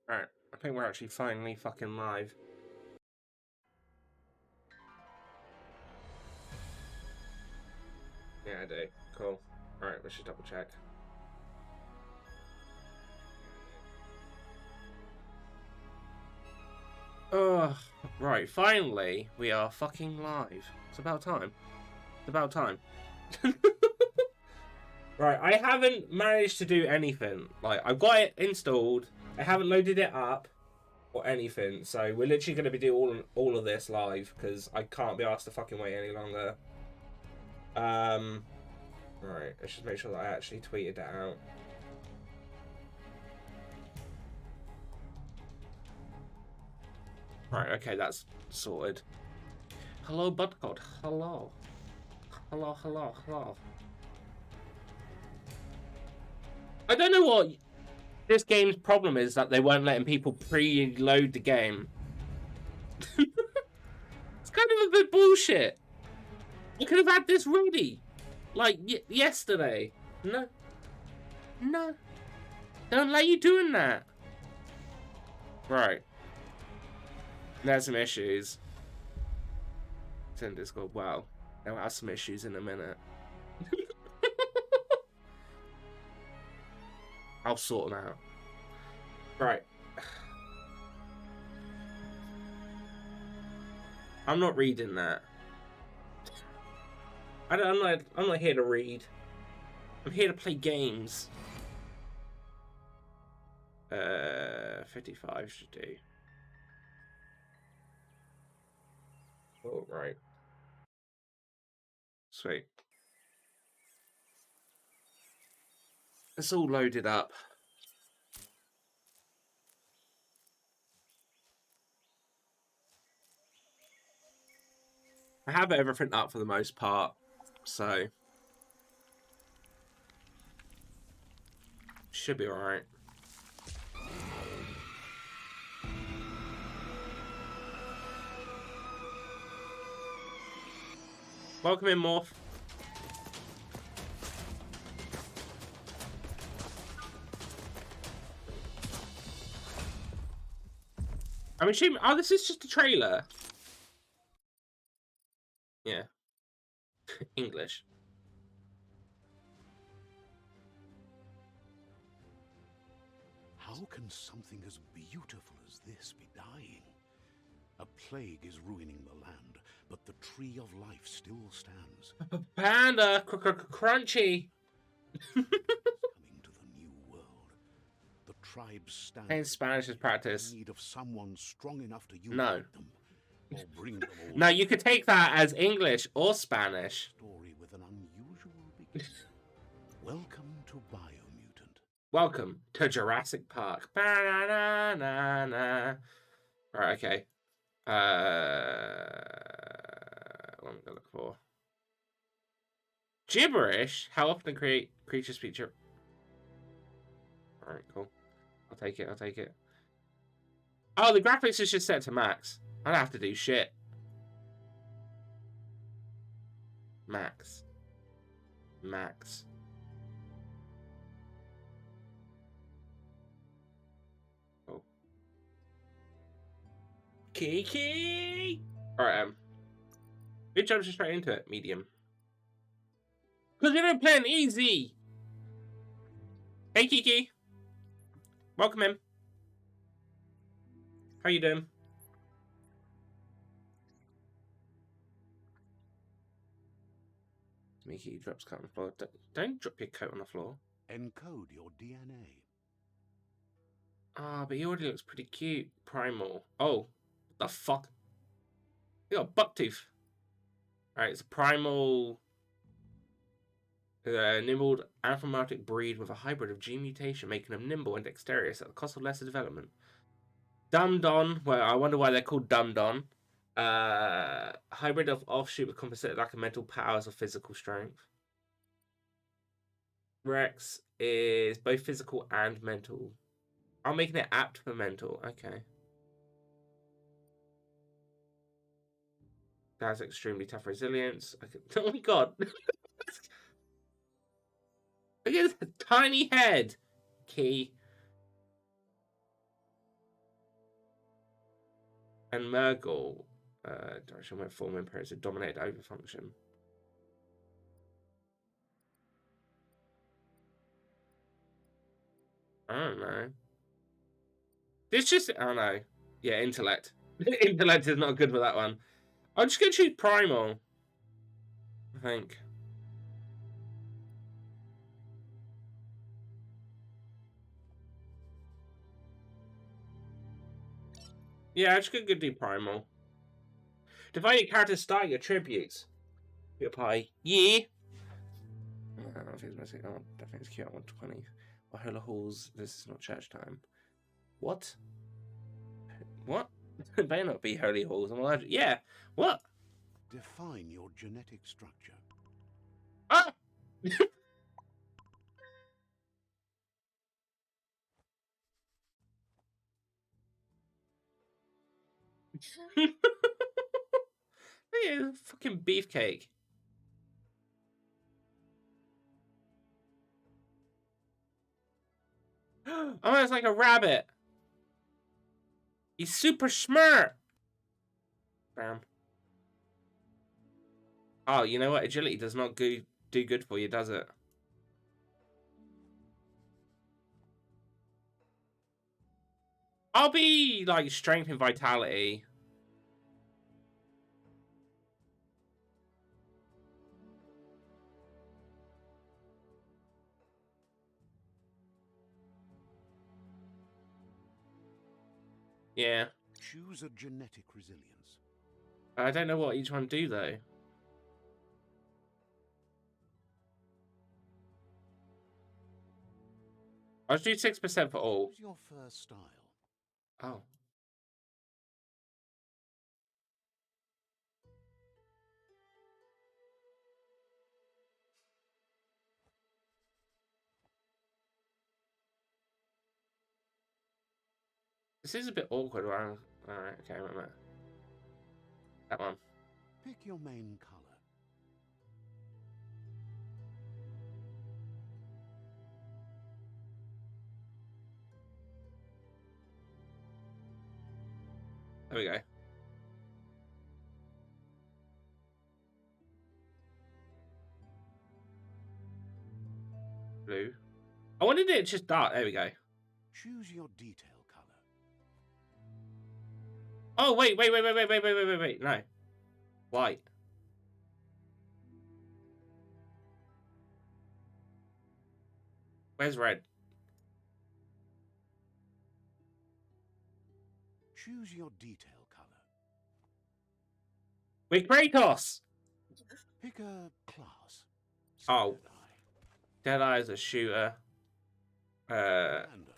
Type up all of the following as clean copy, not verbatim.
Right, I think we're actually finally fucking live. Yeah, I do. Cool. Alright, let's just double check. Ugh. Right, finally, we are fucking live. It's about time. It's about time. Right, I haven't managed to do anything. Like, I've got it installed. I haven't loaded it up or anything. So we're literally going to be doing all of this live because I can't be asked to fucking wait any longer. Right, let's just make sure that I actually tweeted that out. Right, okay, that's sorted. Hello, Budcod. Hello. Hello, hello, hello. I don't know what this game's problem is, that they weren't letting people pre-load the game. It's kind of a bit bullshit. You could have had this ready, like, yesterday. No. No. Don't let you doing that. Right. There's some issues. It's in Discord. Wow. There are some issues in a minute. I'll sort them out. Right. I'm not reading that. I'm not here to read. I'm here to play games. 55 should do. Oh, right. Sweet. It's all loaded up. I have everything up for the most part, so should be alright. Welcome in, Morph. I'm assuming. Oh, this is just a trailer. Yeah. English. How can something as beautiful as this be dying? A plague is ruining the land, but the tree of life still stands. Panda, crunchy. Coming to the new world. The tribes stand In Spanish is practice. in need of someone strong enough to unite No. them, or bring them all. No, you could take that as English or Spanish. Story with an unusual beginning. Welcome to Biomutant. Welcome to Jurassic Park. Ba-na-na-na-na. Right, okay. What am I gonna look for? Gibberish? How often create creatures speak gibberish? Alright, cool. I'll take it, I'll take it. Oh, the graphics is just set to max. I don't have to do shit. Max. Max. Oh. Kiki! Alright, we jump straight into it. Medium. Because we don't play an easy! Hey, Kiki! Welcome in. How you doing? Mickey drops coat on the floor. Don't drop your coat on the floor. Encode your DNA. Ah, but he already looks pretty cute. Primal. Oh, what the fuck? You got a buck tooth. Alright, it's a primal... nimbled anthropomorphic breed with a hybrid of gene mutation, making them nimble and dexterous at the cost of lesser development. Dumdon. Well, I wonder why they're called Dumdon. Hybrid of offshoot with compensated lack of mental powers or physical strength. Rex is both physical and mental. I'm making it apt for mental. Okay. That's extremely tough resilience. Okay. Oh my god. Look at the tiny head. Key. And Murgle, direction where form impairs a dominated overfunction. I don't know. This just, I don't know. Yeah, intellect. Intellect is not good for that one. I'm just going to choose Primal, I think. Yeah, I'm just going to do Primal. Define your character's start your tributes. You apply, yeah. I don't think it's missing. Oh, definitely it's cute at 120. Or Hula Halls, this is not church time. What? What? It may not be Holy Halls. I'm allowed to... Yeah. What? Define your genetic structure. Ah! Hey, fucking beefcake. Oh, it's like a rabbit. He's super smart. Bam. Oh, you know what? Agility does not do good for you, does it? I'll be like strength and vitality. Yeah. Choose a genetic resilience. I don't know what each one do though. I'll do 6% for all. Choose your first style. Oh. This is a bit awkward. Alright, okay, wait a minute. That one. Pick your main color. There we go. Blue. I wanted it just dark. There we go. Choose your detail color. Oh, wait. No. White. Where's red? Choose your detail color. We're Kratos! Pick a class. Oh. Deadeye is a shooter. Panda.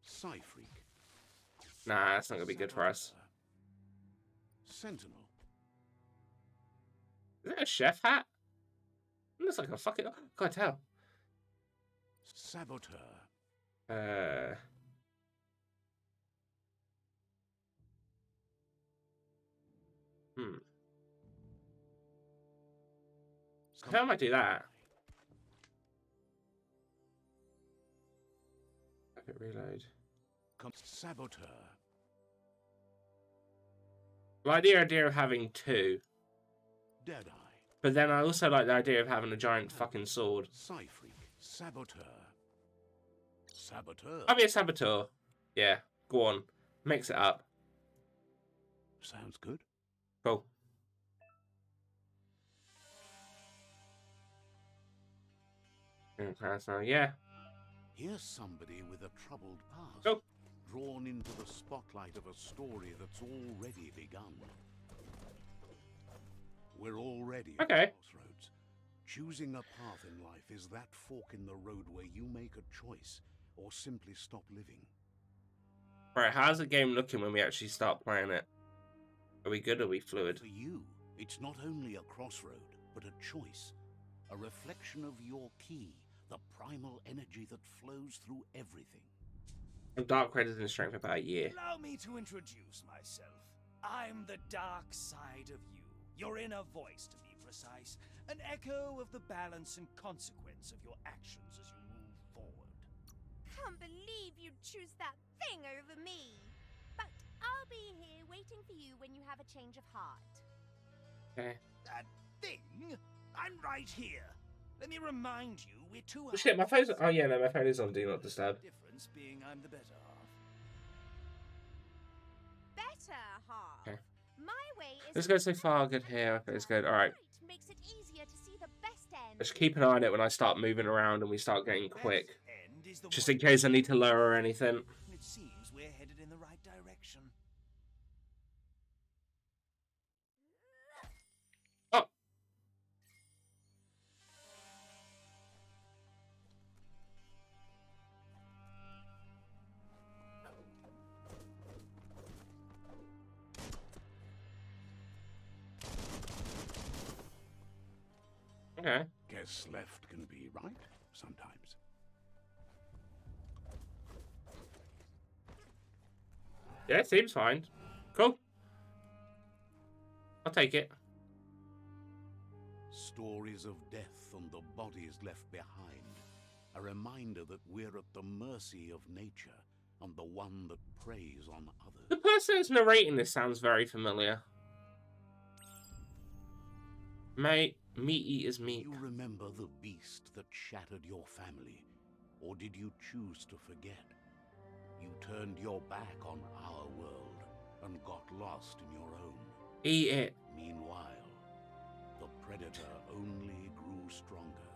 Psyfreak. Nah, that's not gonna be good for us. Sentinel. Is that a chef hat? It looks like a fucking... Can't tell. Saboteur. How might do that? Okay, reload. Saboteur. I like the idea of having two. Deadeye. But then I also like the idea of having a giant fucking sword. Psyfreak. Saboteur. Saboteur. I'll be a saboteur. Yeah, go on. Mix it up. Sounds good. Cool. Yeah. Here's somebody with a troubled past. Cool. Drawn into the spotlight of a story that's already begun. We're already at Okay. crossroads. Choosing a path in life is that fork in the road where you make a choice or simply stop living. Right, how's the game looking when we actually start playing it? Are we good or are we fluid? For you, it's not only a crossroad, but a choice. A reflection of your key, the primal energy that flows through everything. Dark Red is in strength for about a year. Allow me to introduce myself. I'm the dark side of you. Your inner voice, to be precise. An echo of the balance and consequence of your actions as you move forward. Can't believe you'd choose that thing over me. But I'll be here waiting for you when you have a change of heart. Okay. That thing? I'm right here. Let me remind you, we're two Oh shit, my phone's... halves. Oh yeah, no, my phone is on Do Not Disturb. Difference being I'm the better half. Better half. Okay. My way is... Let's go so far. Good here. Okay, it's good. Alright. Makes it easier to see the best end. Just keep an eye on it when I start moving around and we start getting quick. Best end is the Just one in case I need to lower or anything. It seems we're headed in the right direction. Oh! Okay. Guess left can be right sometimes. Yeah, seems fine. Cool. I'll take it. Stories of death and the bodies left behind. A reminder that we're at the mercy of nature and the one that preys on The others. person that's narrating this sounds very familiar. Meat eaters meat. Do you remember the beast that shattered your family? Or did you choose to forget? You turned your back on our world and got lost in your own. Eat it. Meanwhile, the predator only grew stronger.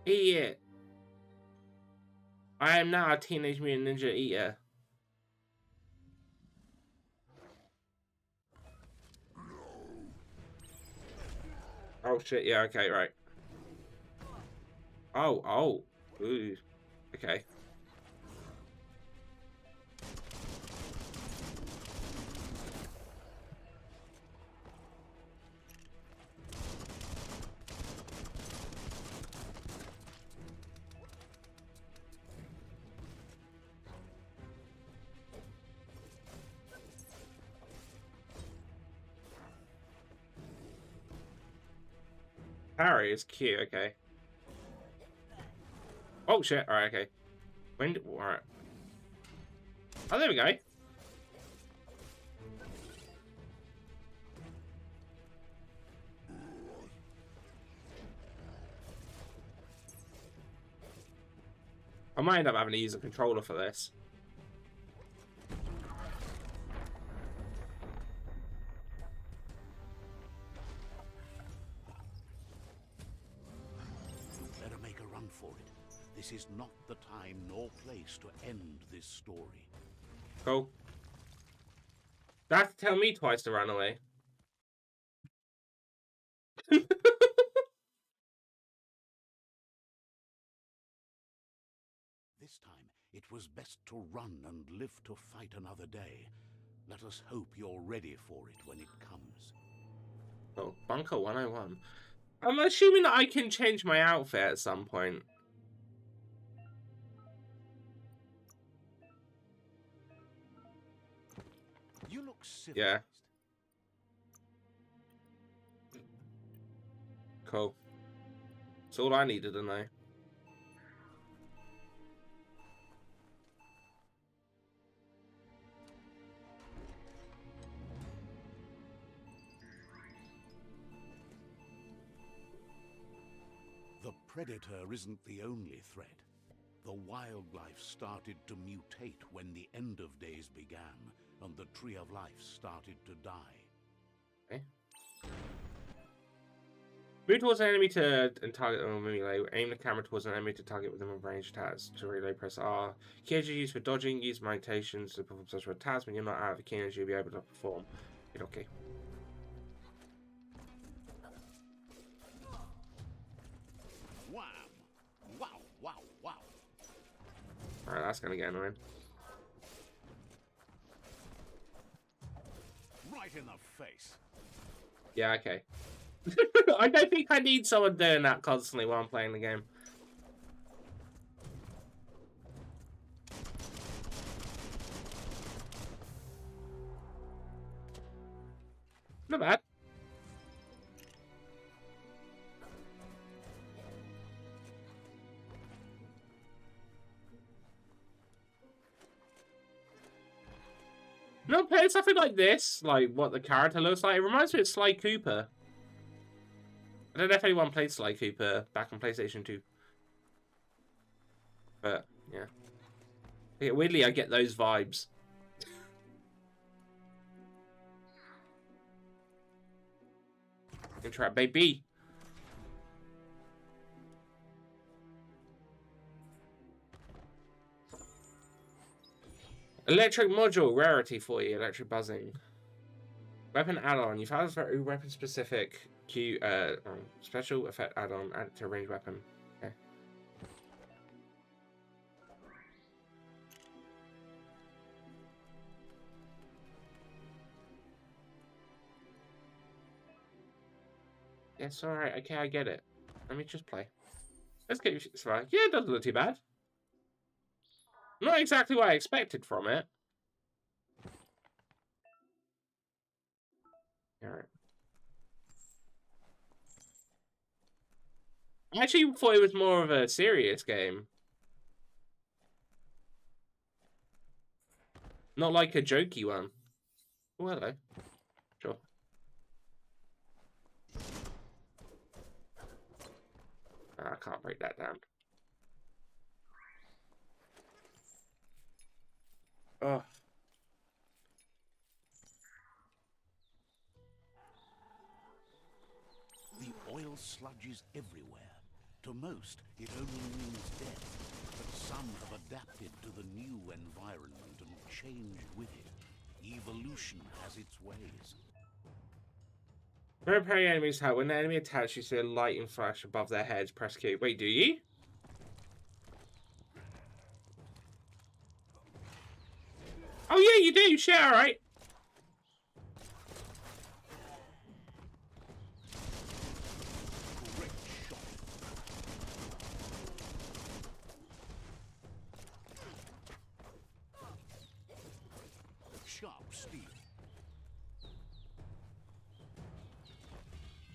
Eat it. I am now a Teenage Mutant Ninja Eater. Oh shit, yeah, okay, right. Oh. Ooh. Okay. Harry is cute, okay. Oh shit, alright, okay. Alright. Oh, there we go. I might end up having to use a controller for this. Better make a run for it. This is not the time nor place to end this story. Cool. They have to tell me twice to run away. This time, it was best to run and live to fight another day. Let us hope you're ready for it when it comes. Oh, Bunker 101. I'm assuming that I can change my outfit at some point. You look civilized. Yeah. Cool. That's all I needed to know. The predator isn't the only threat. The wildlife started to mutate when the end of days began, and the tree of life started to die. Okay. Move towards an enemy and target them with melee. Aim the camera towards an enemy to target with them with ranged attacks. To reload, press R. Key energy used for dodging. Use mutations to perform special attacks. When you're not out of the key energy, you'll be able to perform. Okay. Wham! Wow, wow, wow. Alright, that's gonna get annoying. Right in the face. Yeah, okay. I don't think I need someone doing that constantly while I'm playing the game. Not bad. played something like this, like what the character looks like, it reminds me of Sly Cooper. I don't know if anyone played Sly Cooper back on PlayStation 2. But, yeah. Yeah, weirdly, I get those vibes. Interact, baby. Electric module, rarity for you, electric buzzing. Weapon add-on, you found a very weapon-specific special effect add-on added to a ranged weapon. Okay. Yes, alright, okay, I get it. Let me just play. Let's get you right. Yeah, it doesn't look too bad. Not exactly what I expected from it. Alright. I actually thought it was more of a serious game. Not like a jokey one. Oh, hello. Sure. I can't break that down. Oh. The oil sludges everywhere. To most, it only means death. But some have adapted to the new environment and changed with it. Evolution has its ways. When repairing enemies' health, when the enemy attacks, you see a lightning flash above their heads. Press Q. Wait, do you? Oh yeah, you do. Shit, all right. Great shot. Sharp steel.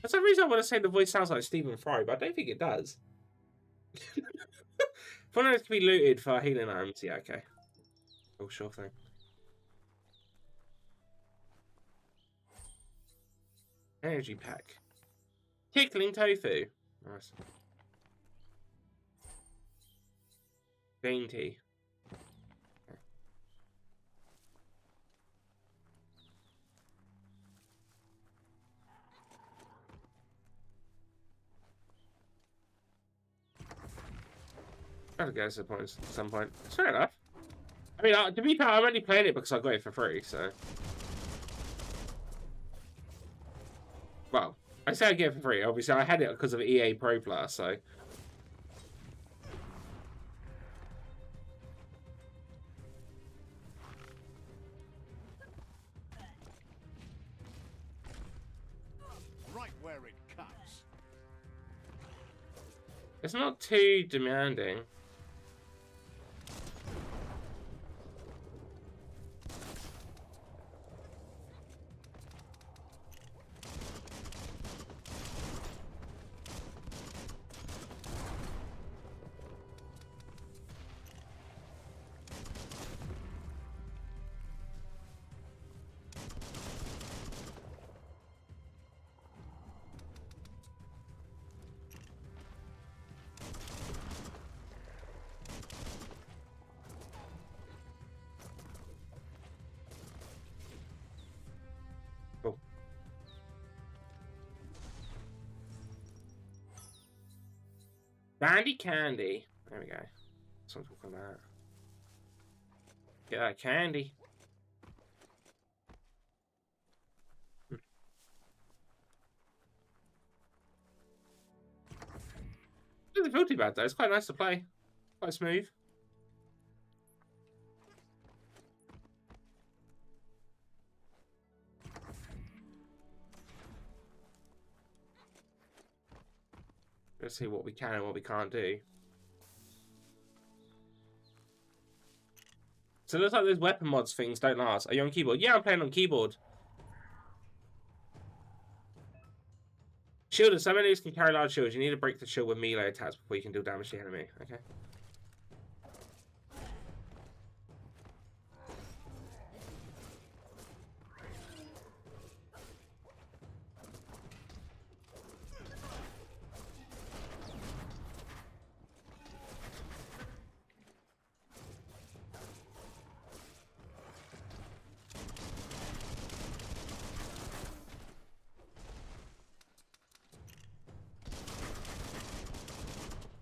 For some reason, I want to say the voice sounds like Stephen Fry, but I don't think it does. Footnotes can be looted for healing items. Yeah, okay. Oh, sure thing. Energy pack. Tickling tofu. Nice. Dainty. I'll go at some point. Fair enough. I mean, to be fair, I'm only playing it because I got it for free, so. Well, I say I get it for free. Obviously, I had it because of EA Pro Plus, so. Right where it cuts. It's not too demanding. Cool. Dandy candy. There we go. That's what I'm talking about. Get that candy. It doesn't feel too bad though. It's quite nice to play. Quite smooth. Let's see what we can and what we can't do. So it looks like those weapon mods things don't last. Are you on keyboard? Yeah, I'm playing on keyboard. Shield. Some enemies can carry large shields. You need to break the shield with melee attacks before you can deal damage to the enemy. Okay.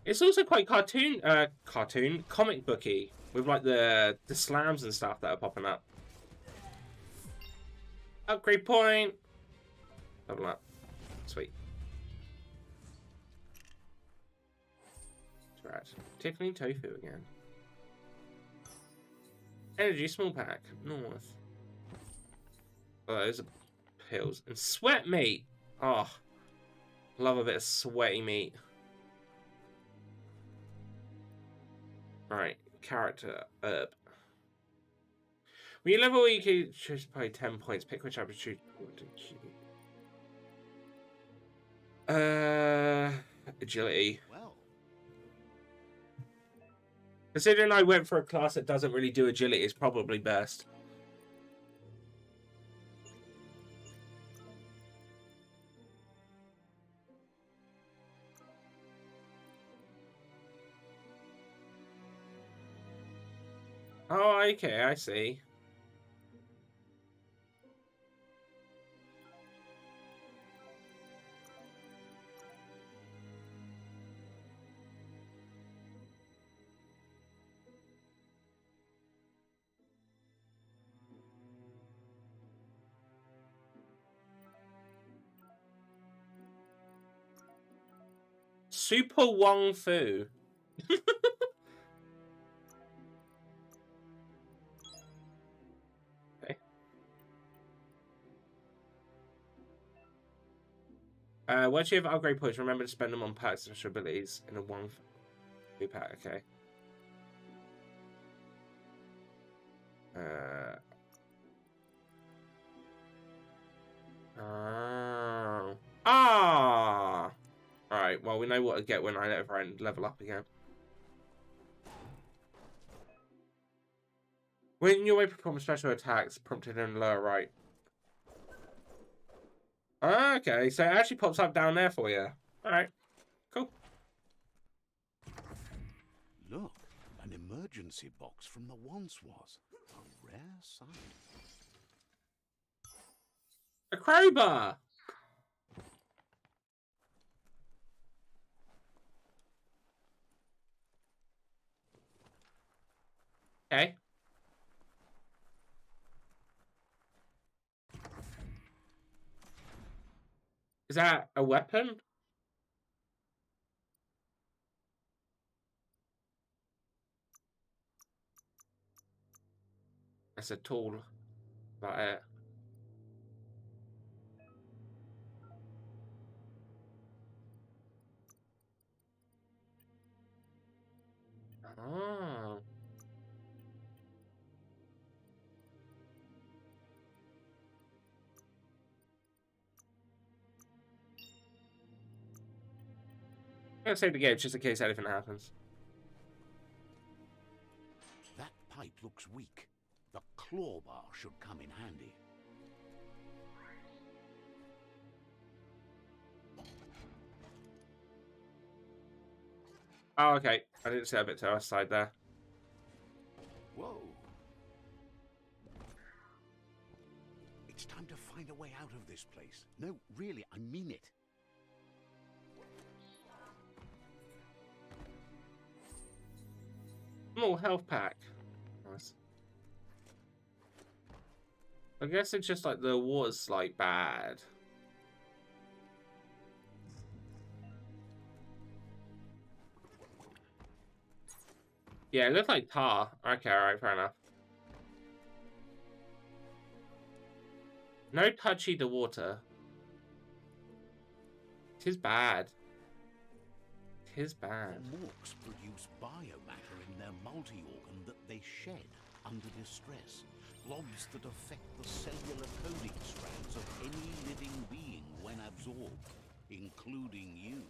It's also quite comic booky with like the slams and stuff that are popping up. Upgrade point. Level up. Sweet. Right. Tickling tofu again. Energy small pack. North. Oh, those are pills. And sweat meat. Oh. Love a bit of sweaty meat. Right. Character. Herb. When you level, you can choose to play 10 points. Pick which attribute. Agility. Well, Considering I went for a class that doesn't really do agility, it's probably best. Oh, okay, I see. Super Wong Fu. Okay. Once you have upgrade points, remember to spend them on perks and special abilities in a Wong Fu pack. Okay. Oh. Ah. Alright, well, we know what to get when I level up again. When your way perform special attacks, prompted in the lower right. Okay, so it actually pops up down there for you. Alright, cool. look, an emergency box from the once was. A rare sight. A crowbar! Okay. Is that a weapon? That's a tool. About it. Oh. I'm gonna save the game just in case anything happens. That pipe looks weak. The claw bar should come in handy. Oh, okay. I didn't see a bit to our side there. Whoa. It's time to find a way out of this place. No, really, I mean it. Small health pack. Nice. I guess it's just like the water's like bad. Yeah, it looks like tar. Okay, alright, fair enough. No touchy the water. Tis bad. Tis bad. The morks produce biomatter in their multi-organ that they shed under distress. Blobs that affect the cellular coding strands of any living being when absorbed, including you.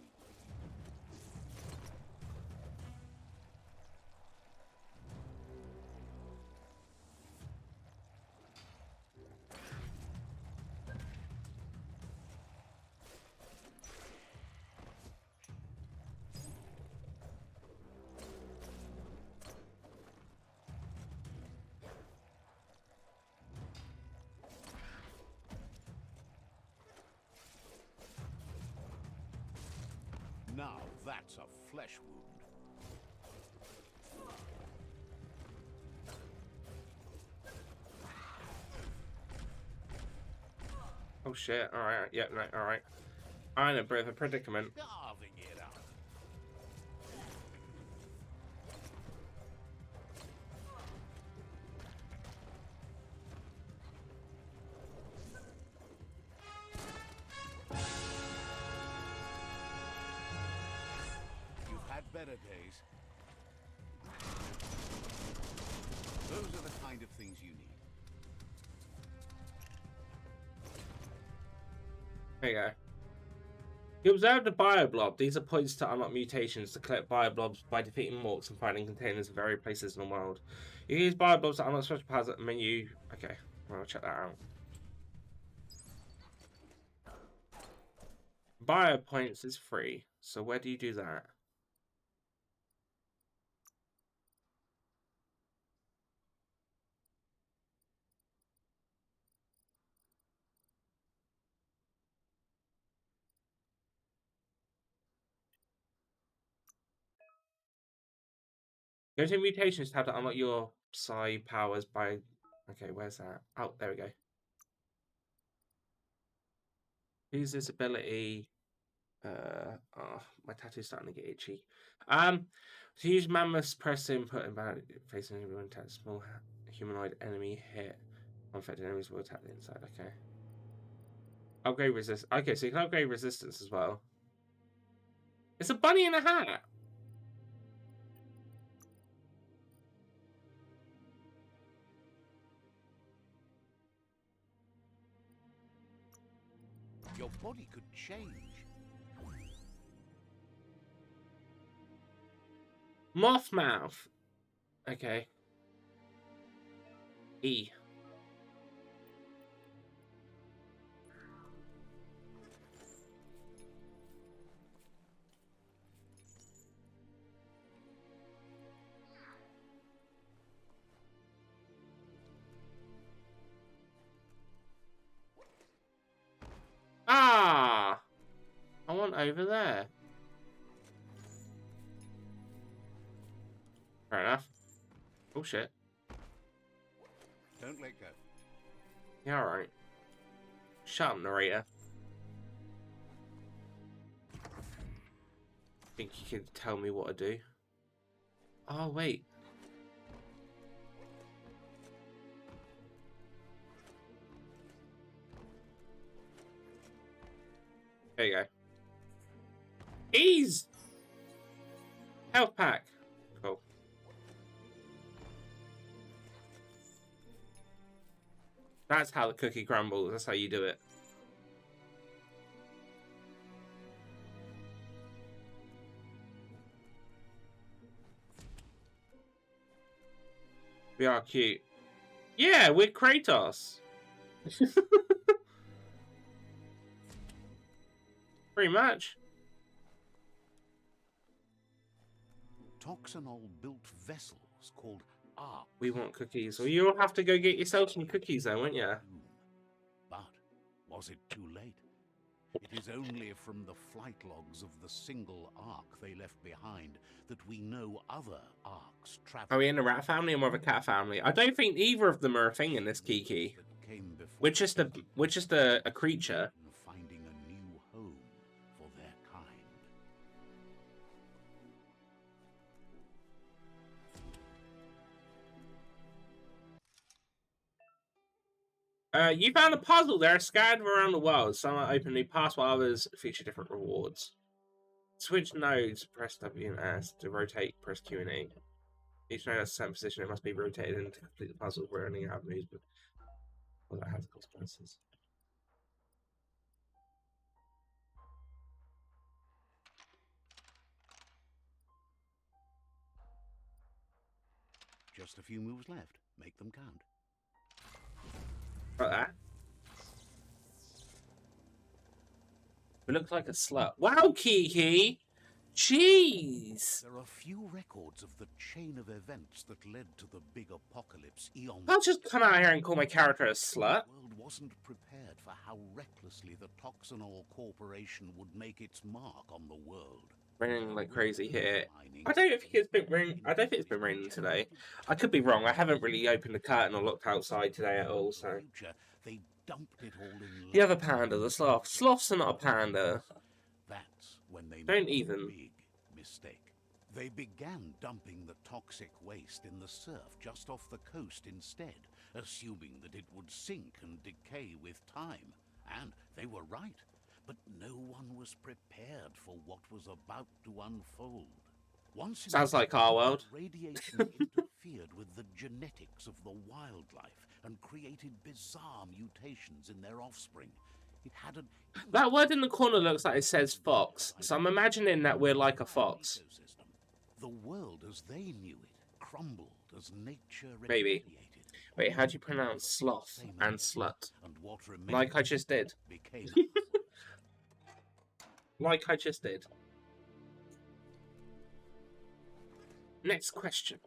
Now that's a flesh wound. Oh shit! All right, yeah, no, all right. I'm in a bit of a predicament. Carving it up. You've had better days. Those are the kind of things you need. There you go. You observe the Bioblob. These are points to unlock mutations to collect Bioblobs by defeating Morks and finding containers in various places in the world. You can use Bioblobs to unlock special powers at the menu. Okay, well, I'll check that out. Bio points is free, so where do you do that? Go to mutations tab to unlock your psi powers by. Okay, where's that? Oh, there we go. Use this ability. Oh, my tattoo's starting to get itchy. To use Mammoth's press input and facing everyone attack small humanoid enemy hit. Unaffected enemies will attack the inside. Okay. Upgrade resist. Okay, so you can upgrade resistance as well. It's a bunny in a hat. Your body could change. Moth mouth. Okay. E. Ah! I want over there. Fair enough. Oh shit. Don't let go. Yeah, alright. Shut up, narrator. Think you can tell me what to do? Oh, wait. There you go. Ease! Health pack. Cool. That's how the cookie crumbles. That's how you do it. We are cute. Yeah, we're Kratos. Pretty much. Toxanol built vessels called arcs. We want cookies. Well, you'll have to go get yourself some cookies then, won't you? But was it too late? It is only from the flight logs of the single ark they left behind that we know other arks traveled. Are we in a rat family or more of a cat family? I don't think either of them are a thing in this Kiki. We're just a creature. Finding a new home for their kind. You found a puzzle. They're scattered around the world. Some are open new paths, while others feature different rewards. Switch nodes. Press W and S to rotate. Press Q and E. Each node has a certain position. It must be rotated in to complete the puzzle. We're only have moves, but well, that has consequences. Just a few moves left. Make them count. Like that. It looks like a slut. Wow, Kiki! Jeez! There are few records of the chain of events that led to the big apocalypse eons. I'll just come out here and call my character a slut. The world wasn't prepared for how recklessly the Toxanol Corporation would make its mark on the world. Raining like crazy here. I don't think it's been raining. I don't think it's been raining today. I could be wrong. I haven't really opened the curtain or looked outside today at all. So They dumped it all in the other panda, the sloth. Sloths are not a panda. That's when they Don't made even. a big mistake. They began dumping the toxic waste in the surf just off the coast instead, assuming that it would sink and decay with time. And they were right. But no one was prepared for what was about to unfold. Once Sounds like our world. radiation interfered with the genetics of the wildlife and created bizarre mutations in their offspring. It had an That word in the corner looks like it says fox, so I'm imagining that we're like a fox. ecosystem. The world as they knew it crumbled as nature Maybe. irradiated. Wait, how do you pronounce sloth and slut? And what remained Like I just did. became Like I just did. Next question.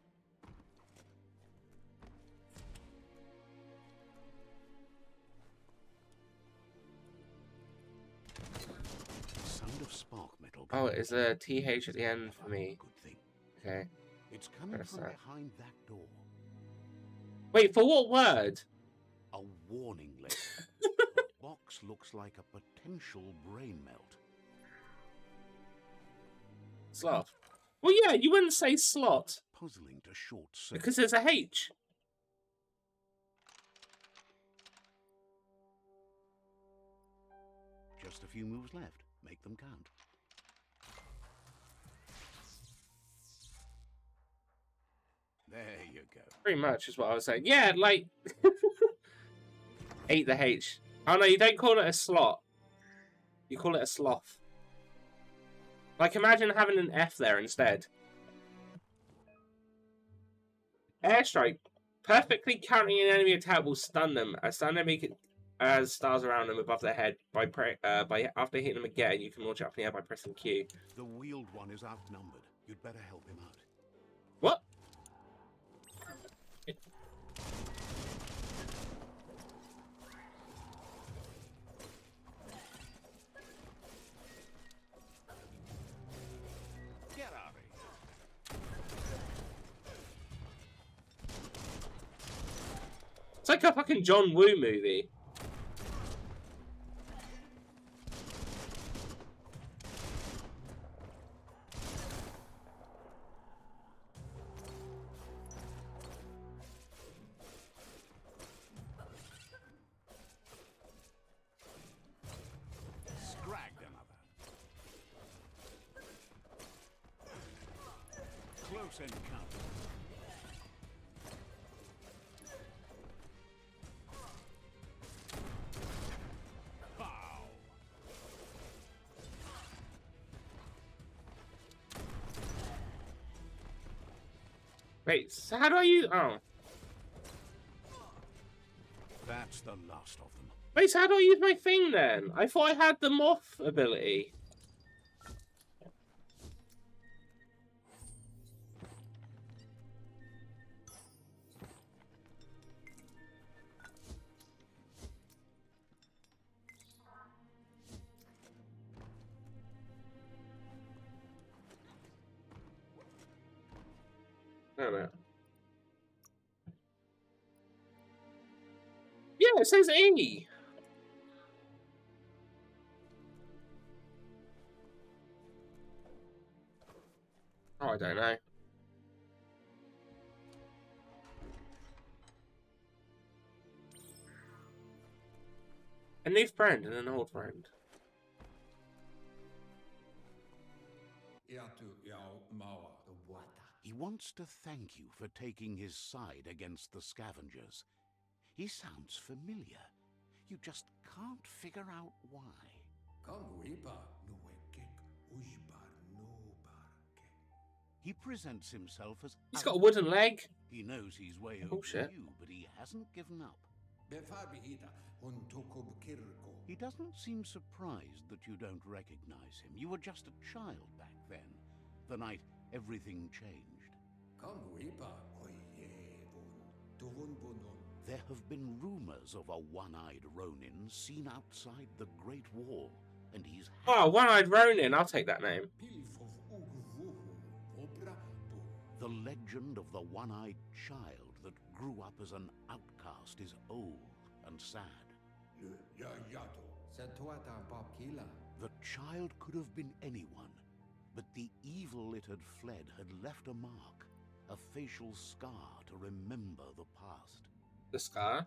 sound of spark metal. Oh, it's a TH at the end for me. Good thing. Okay. It's coming Press from that. behind that door. Wait, for what word? A warning label. The box looks like a potential brain melt. Sloth. Well, yeah, you wouldn't say slot Puzzling to short circuit. because there's a H. Just a few moves left. Make them count. There you go. Pretty much is what I was saying. Yeah, like... Ate the H. Oh, no, you don't call it a slot. You call it a sloth. Like, imagine having an F there instead. Airstrike. Perfectly countering an enemy attack will stun them. A stun enemy as stars around them above their head. By after hitting them again, you can launch it up in the air by pressing Q. The wheeled one is outnumbered. You'd better help him out. What? Get out of here. It's like a fucking John Woo movie. Scragged another. Close encounter. Pow! Wait, so how do I use... Oh. That's the last of them. Wait, so how do I use my thing then? I thought I had the moth ability. No, no. Yeah, it says E. Oh, I don't know. A new friend and an old friend. He wants to thank you for taking his side against the scavengers. He sounds familiar. You just can't figure out why. He presents himself as... He's got a wooden leg. He knows he's way Oh, over shit. you, but he hasn't given up. He doesn't seem surprised that you don't recognize him. You were just a child back then, the night everything changed. There have been rumors of a one-eyed Ronin seen outside the Great Wall, and he's... Oh, one-eyed Ronin. I'll take that name. the one-eyed child that grew up as an outcast is old and sad. The child could have been anyone, but the evil it had fled had left a mark, a facial scar to remember the past. The scar?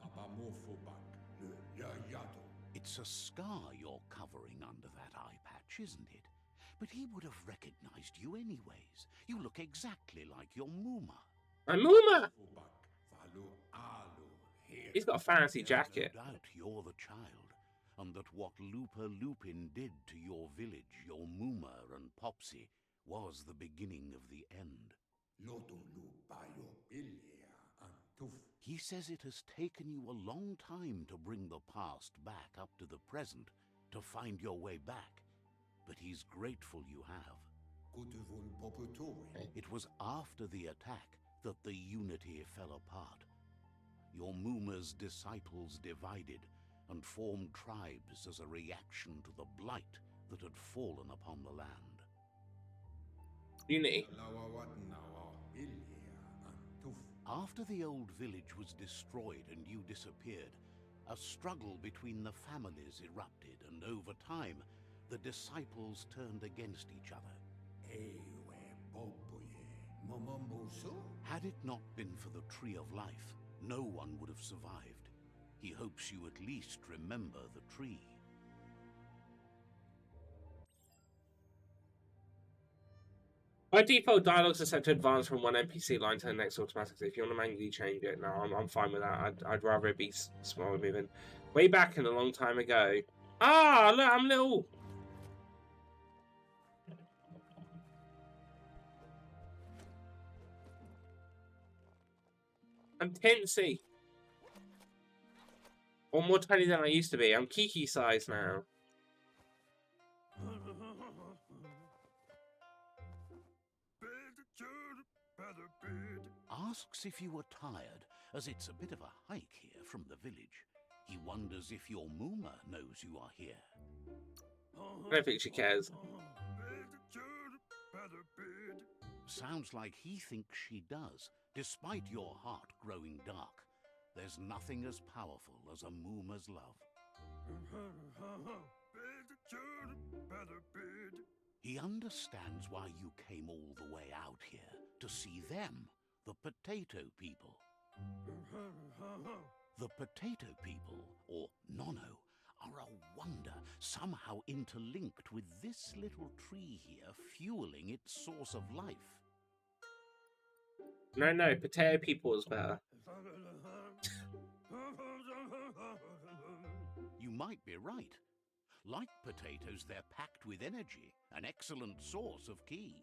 It's a scar you're covering under that eye patch, isn't it? But he would have recognized you anyways. You look exactly like your Muma. I'm Muma! He's got a fancy jacket. No doubt you're the child, and that what Looper Lupin did to your village, your Muma and Popsy, was the beginning of the end. He says it has taken you a long time to bring the past back up to the present, to find your way back, but he's grateful you have. It was after the attack that the unity fell apart. Your Muma's disciples divided and formed tribes as a reaction to the blight that had fallen upon the land. Unity. After the old village was destroyed and you disappeared, a struggle between the families erupted, and over time, the disciples turned against each other. Had it not been for the Tree of Life, no one would have survived. He hopes you at least remember the tree. By default, dialogues are set to advance from one NPC line to the next automatically. If you want to manually change it, no, I'm fine with that. I'd rather it be slower moving. Way back and a long time ago. Ah, look, I'm little. I'm teensy. Or more tiny than I used to be. I'm Kiki size now. Asks if you were tired, as it's a bit of a hike here from the village. He wonders if your Muma knows you are here. I don't think she cares. Sounds like he thinks she does, despite your heart growing dark. There's nothing as powerful as a Muma's love. He understands why you came all the way out here, to see them, the potato people. The potato people, or Nono, are a wonder, somehow interlinked with this little tree here, fueling its source of life. No, potato people is better. You might be right. Like potatoes, they're packed with energy, an excellent source of ki.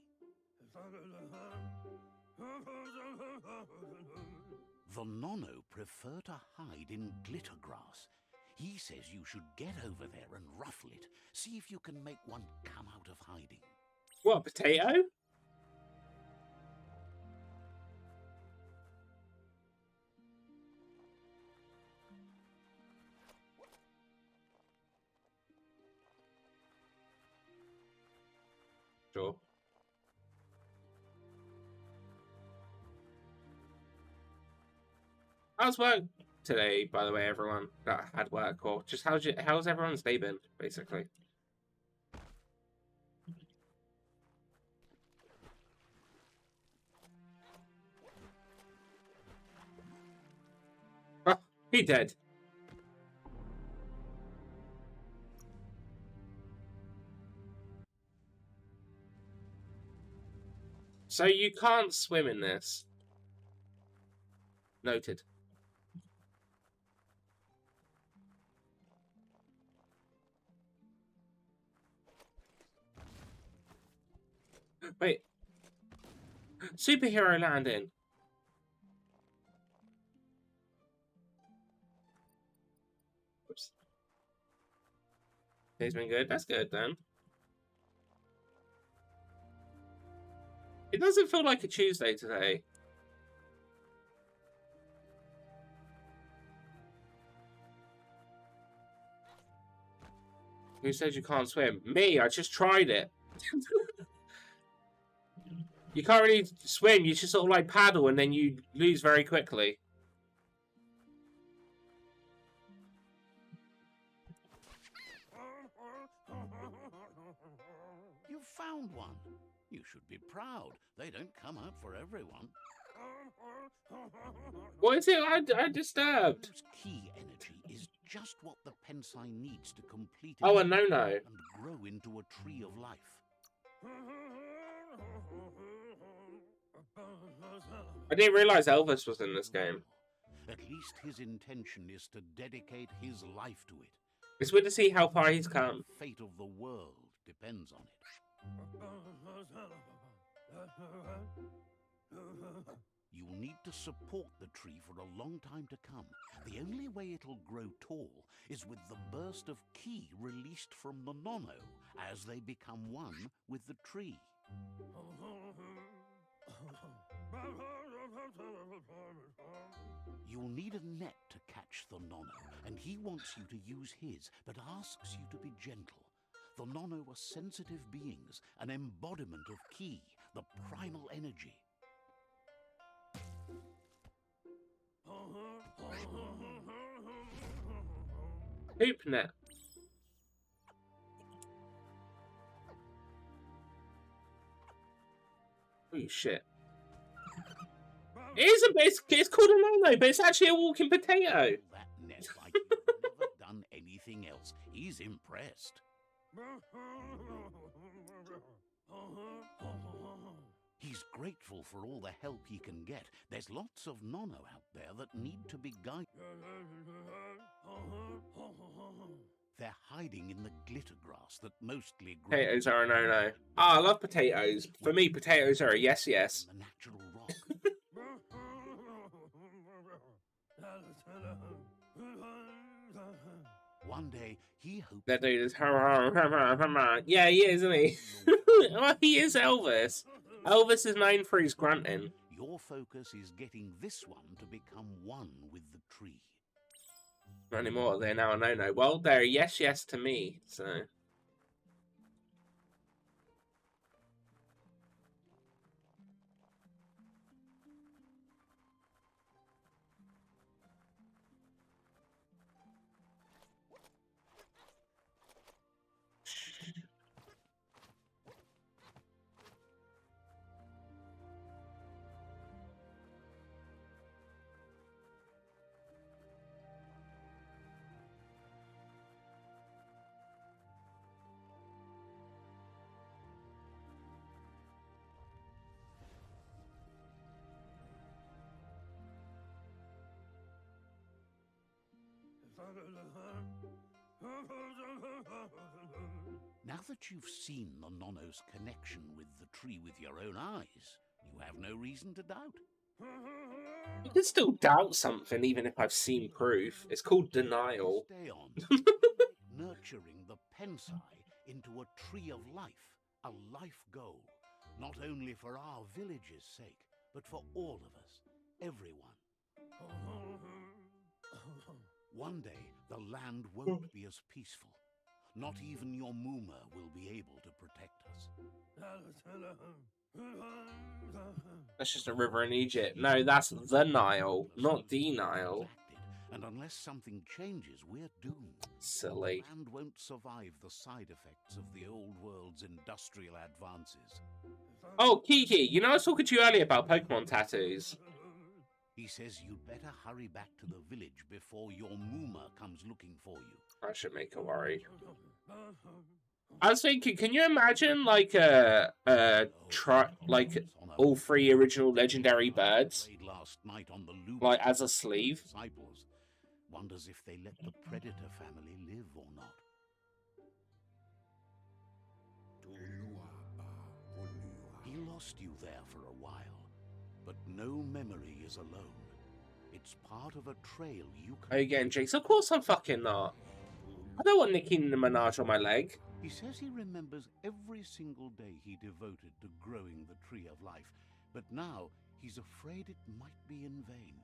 The Nono prefer to hide in glitter grass. He says you should get over there and ruffle it. See if you can make one come out of hiding. What, potato? Sure. How's work today, by the way, everyone that had work, or just how's everyone's day been, basically? Oh, he dead. So you can't swim in this. Noted. Wait. Superhero landing. Oops. Day's been good. That's good then. It doesn't feel like a Tuesday today. Who said you can't swim? Me, I just tried it. You can't really swim. You just sort of like paddle and then you lose very quickly. You found one. You should be proud. They don't come out for everyone. What is it I disturbed? This key energy is just what the Pensai needs to complete Oh, it a no-no. and grow into a tree of life. I didn't realise Elvis was in this game. At least his intention is to dedicate his life to it. It's good to see how far he's come. The fate of the world depends on it. You'll need to support the tree for a long time to come. The only way it'll grow tall is with the burst of ki released from the nono as they become one with the tree. You'll need a net to catch the nono, and he wants you to use his, but asks you to be gentle. The nono are sensitive beings, an embodiment of ki, the primal energy. Hoop net. Holy shit. It isn't, but it's called a no-no, but it's actually a walking potato. That net like you've never done anything else. He's impressed. He's grateful for all the help he can get. There's lots of nono out there that need to be guided. They're hiding in the glitter grass that mostly grows. Potatoes are a no-no. Ah, I love potatoes. For me, potatoes are a yes. The natural rock. One day, he hopes... That dude is... Yeah, he is, isn't he? Well, he is Elvis. Elvis is known for his grunting. Your focus is getting this one to become one with the tree. Not anymore. They're now a no-no. Well, they're a yes to me, so... Now that you've seen the nono's connection with the tree with your own eyes, you have no reason to doubt. You can still doubt something even if I've seen proof. It's called denial. Stay on. Nurturing the Pensai into a tree of life, a life goal, not only for our village's sake, but for all of us, everyone. One day, the land won't be as peaceful. Not even your Muma will be able to protect us. That's just a river in Egypt. No, that's the Nile, not denial. And unless something changes, we're doomed. Silly. The land won't survive the side effects of the old world's industrial advances. Oh, Kiki, you know I was talking to you earlier about Pokemon tattoos. He says you'd better hurry back to the village before your Muma comes looking for you. I should make her worry. I was thinking, can you imagine like like all three original legendary birds, Last night on the loop, like as a sleeve? disciples. Wonders if they let the predator family live or not. He lost you there for a while, but no memory is alone. It's part of a trail you can... Are you getting jinxed? Of course I'm fucking not. I don't want Nicki Minaj on my leg. He says he remembers every single day he devoted to growing the tree of life, but now he's afraid it might be in vain.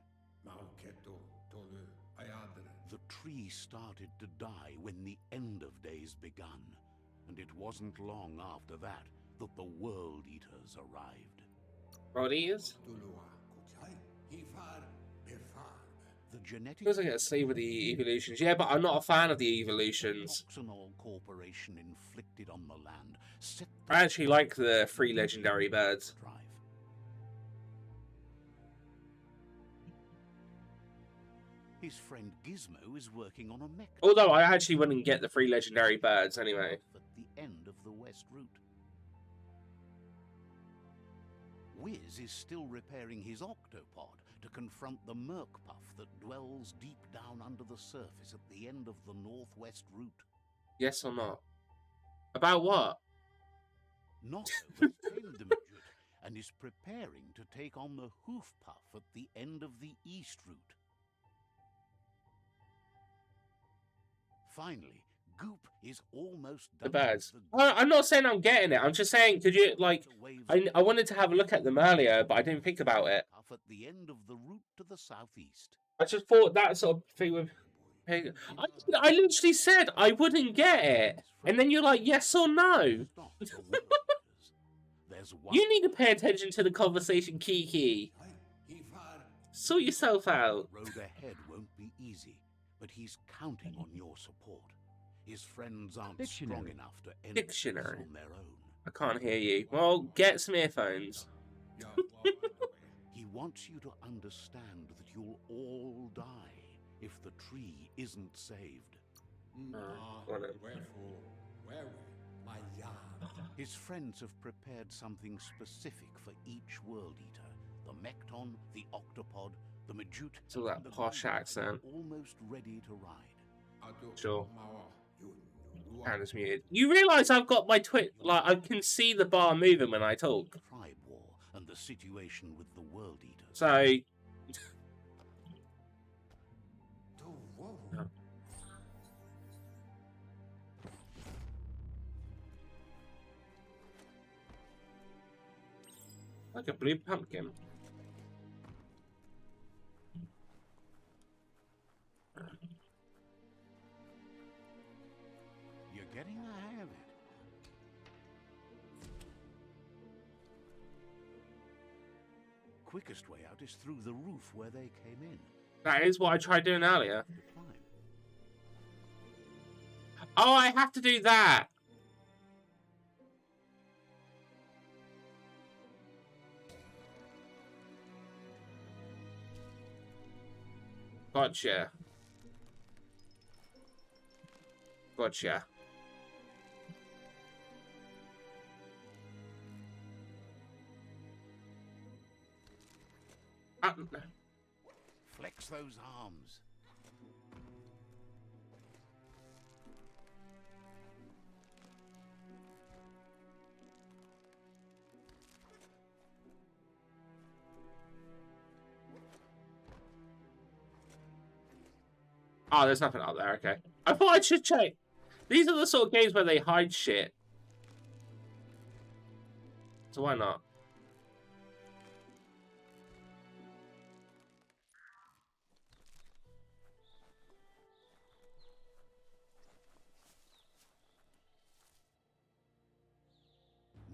The tree started to die when the end of days begun, and it wasn't long after that that the World Eaters arrived. Bodies? The genetic Feels like a slave with the evolutions. Yeah, but I'm not a fan of the evolutions. Oxenol Corporation inflicted on the land set I actually like the 3 legendary birds. drive. His friend Gizmo is working on a mech Although I actually wouldn't get the 3 legendary birds anyway. at the end of the West Route. Wiz is still repairing his octopod to confront the Merkpuff that dwells deep down under the surface at the end of the Northwest Route. Yes or not? About what? Notto has tamed the Majut and is preparing to take on the Hoofpuff at the end of the East Route. Finally, Goop is almost The done. birds. with I'm not saying I'm getting it. I'm just saying, could you, like, waves I wanted to have a look at them earlier, but I didn't think about it. Puff at the end of the route to the southeast. I just thought that sort of thing would... I literally said I wouldn't get it. And then you're like, yes or no? Stop the world. There's one You need to pay attention to the conversation, Kiki. Sort yourself out. road ahead won't be easy, but he's counting on your support. His friends aren't strong enough to end this Dictionary. on their own. I can't hear you. Well, get some earphones. He wants you to understand that you'll all die if the tree isn't saved. His friends have prepared something specific for each World Eater. The Mekton, the Octopod, the Majut, It's all that and the posh Gundam accent. almost ready to ride. Sure. Panda's muted. You realise I've got my like, I can see the bar moving when I talk. Tribe War and the situation with the World Eaters. So... Like a blue pumpkin. You're getting the hang of it. Quickest way out is through the roof where they came in. That is what I tried doing earlier. To climb. Oh, I have to do that. Gotcha. Gotcha. Flex those arms. Oh, there's nothing up there, okay. I thought I should check. These are the sort of games where they hide shit. So why not?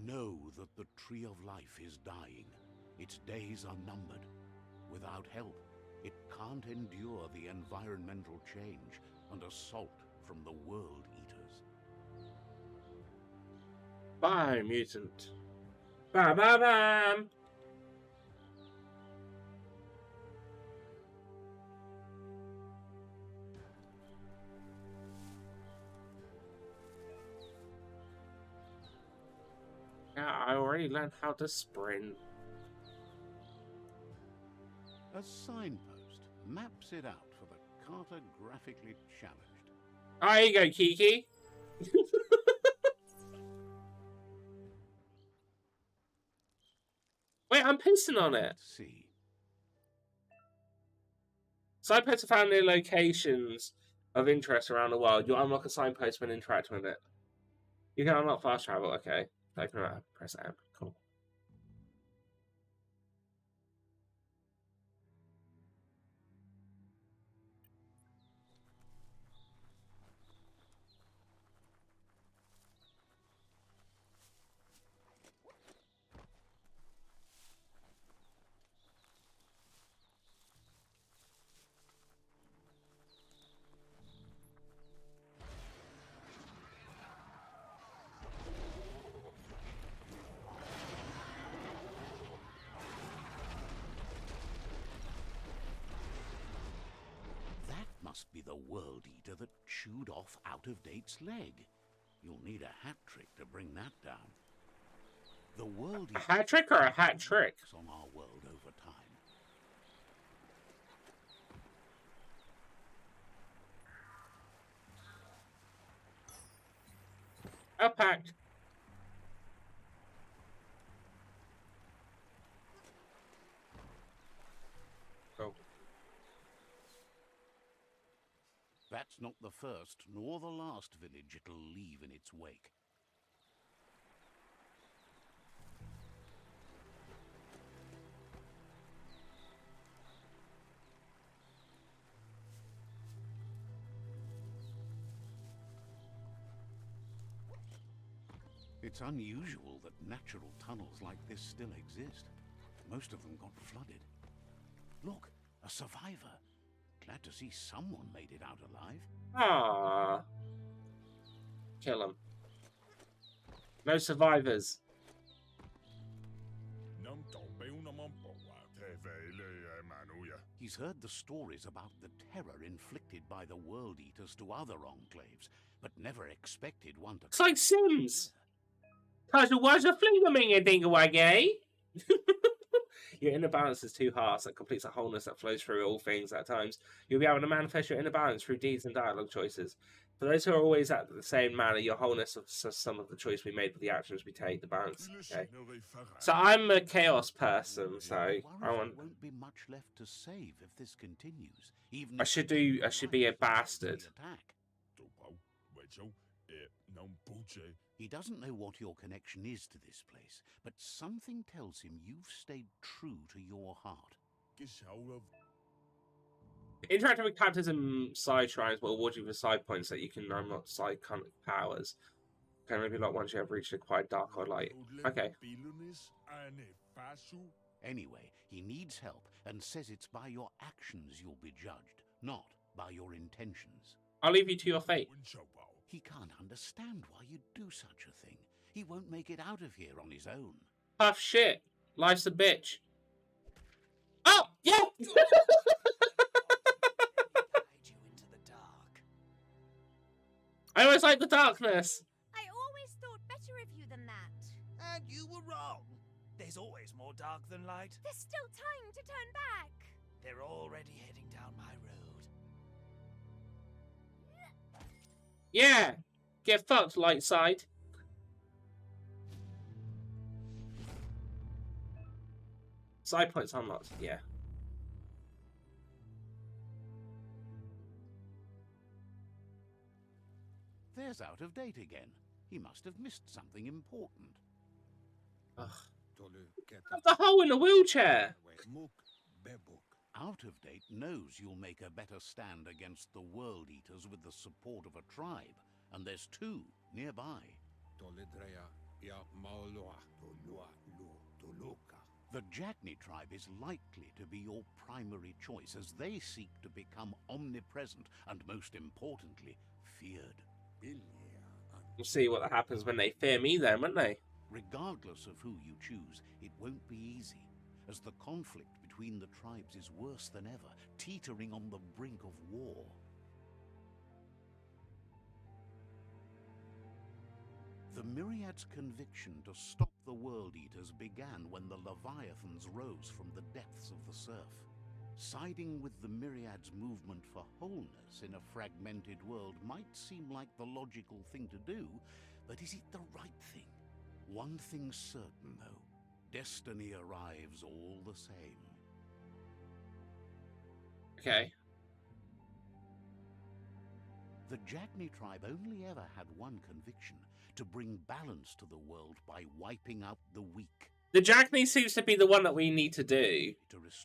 Know that the Tree of Life is dying. Its days are numbered. Without help, it can't endure the environmental change and assault from the World Eaters. Biomutant. Bam bam bam! Yeah, I already learned how to sprint. A signpost maps it out for the cartographically challenged. There you go, Kiki. Wait, I'm pissing on it. Let's see. Signposts are found near locations of interest around the world. You'll unlock a signpost when interacting with it. You can unlock fast travel, okay. Open it up, press M. Cool. must be the World Eater that chewed off Out-of-Date's leg. You'll need a hat trick to bring that down. The World A Eater hat trick or a hat trick? on our world over time. Unpacked. Oh. That's not the first nor the last village it'll leave in its wake. It's unusual that natural tunnels like this still exist. Most of them got flooded. Look, a survivor. Glad to see someone made it out alive. Ah. Kill him. No survivors. He's heard the stories about the terror inflicted by the World Eaters to other enclaves, but never expected one to... It's like Sims. Cause it was a flingaming-a-ding-a-wag-a. Your inner balance is two hearts that completes a wholeness that flows through all things at times. You'll be able to manifest your inner balance through deeds and dialogue choices. For those who are always at the same manner, your wholeness is some of the choice we made with the actions we take, the balance. Okay. So I'm a chaos person, so I want... There won't be much left to save if this continues. Even I should be a bastard. Attack. He doesn't know what your connection is to this place, but something tells him you've stayed true to your heart. Interacting with characters and side shrines will award you with side points that you can unlock side powers. Okay, maybe not once you have reached a quite dark or light. Okay. Anyway, he needs help and says it's by your actions you'll be judged, not by your intentions. I'll leave you to your fate. He can't understand why you'd do such a thing. He won't make it out of here on his own. Tough shit. Life's a bitch. Oh, yeah! Guide you into the dark. I always like the darkness. I always thought better of you than that. And you were wrong. There's always more dark than light. There's still time to turn back. They're already heading down my road. Yeah. Get fucked, light side. Side points unlocked, yeah. There's Out of Date again. He must have missed something important. Ugh. The hole in the wheelchair. Out of Date knows you'll make a better stand against the World Eaters with the support of a tribe, and there's two nearby. The Jagni tribe is likely to be your primary choice as they seek to become omnipresent and, most importantly, feared. We'll see what happens when they fear me then, won't they? Regardless of who you choose, it won't be easy, as the conflict between the tribes is worse than ever, teetering on the brink of war. The Myriad's conviction to stop the World Eaters began when the Leviathans rose from the depths of the surf. Siding with the Myriad's movement for wholeness in a fragmented world might seem like the logical thing to do, but is it the right thing? One thing's certain, though. Destiny arrives all the same. Okay. The Jagni tribe only ever had one conviction: to bring balance to the world by wiping out the weak. The Jagni seems to be the one that we need to do.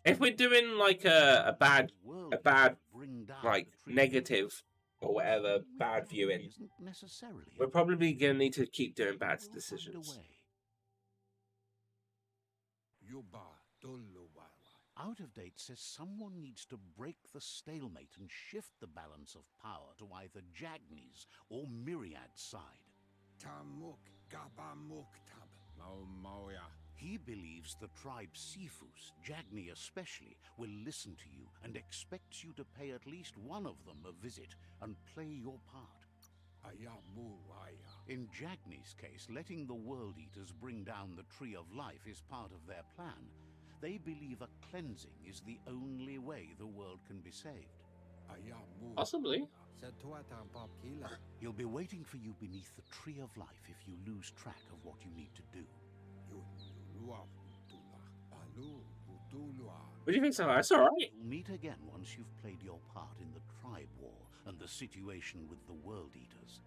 If we're doing like a bad like negative or whatever bad viewing, we're probably gonna need to keep doing bad decisions. Out of Date says someone needs to break the stalemate and shift the balance of power to either Jagni's or Myriad's side. He believes the tribe Sifus, Jagni especially, will listen to you and expects you to pay at least one of them a visit and play your part. In Jagni's case, letting the World Eaters bring down the Tree of Life is part of their plan. They believe a cleansing is the only way the world can be saved. Possibly. He'll be waiting for you beneath the Tree of Life if you lose track of what you need to do. What do you think, so? It's alright. We'll meet again once you've played your part in the tribe war and the situation with the World Eaters.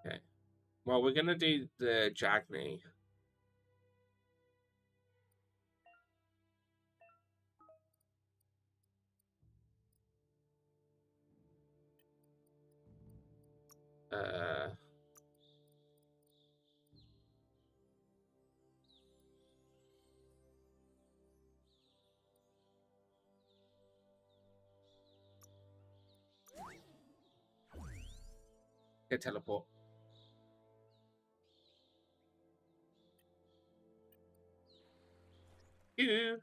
Okay. Well, we're gonna do the Jagni. Get teleport. Ew.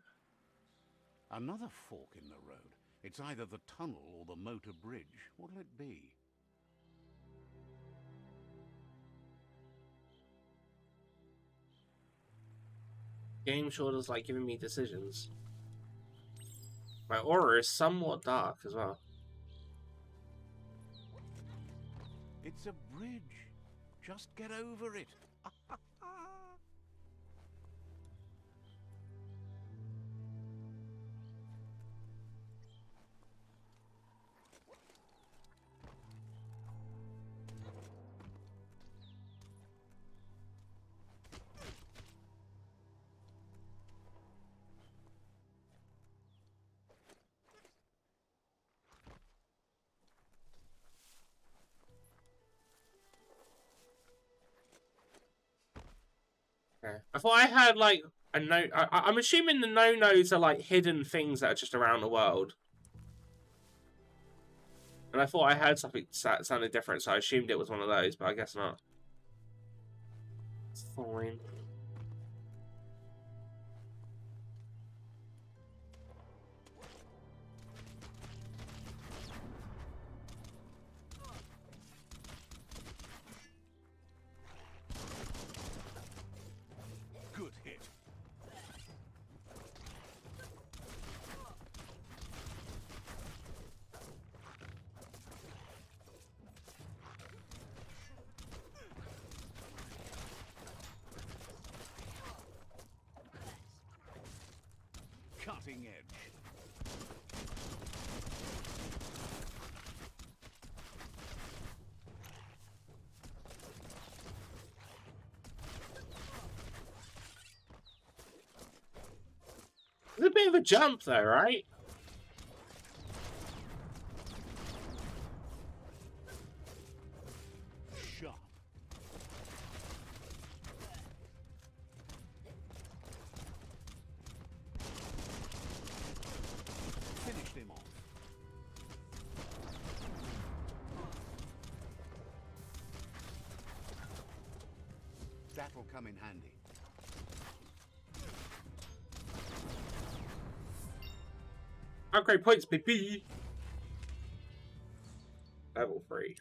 Another fork in the road. It's either the tunnel or the motor bridge. What'll it be? Game sure does like giving me decisions. My aura is somewhat dark as well. It's a bridge. Just get over it. Okay. I thought I had like a no. I'm assuming the no-nos are like hidden things that are just around the world. And I thought I heard something that sounded different, so I assumed it was one of those, but I guess not. It's fine. Good hit. Cutting edge. It's a bit of a jump, though, right? Sharp. Finished him off. That'll come in handy. Upgrade points, baby. Level 3.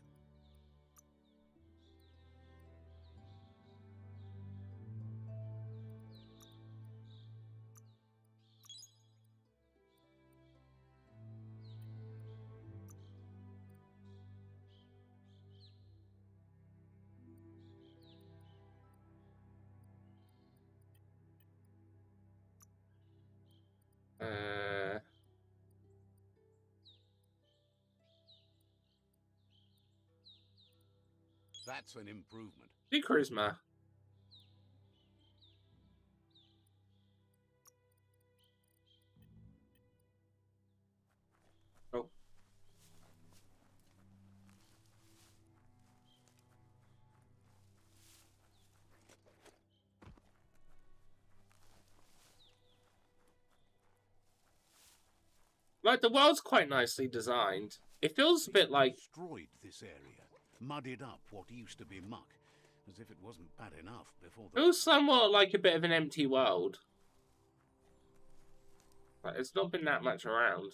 That's an improvement. Do charisma. Oh. Like, the world's quite nicely designed. It feels a bit like... Destroyed this area, muddied up what used to be muck. as if it wasn't bad enough before It was somewhat like a bit of an empty world. Like, it's not been that much around.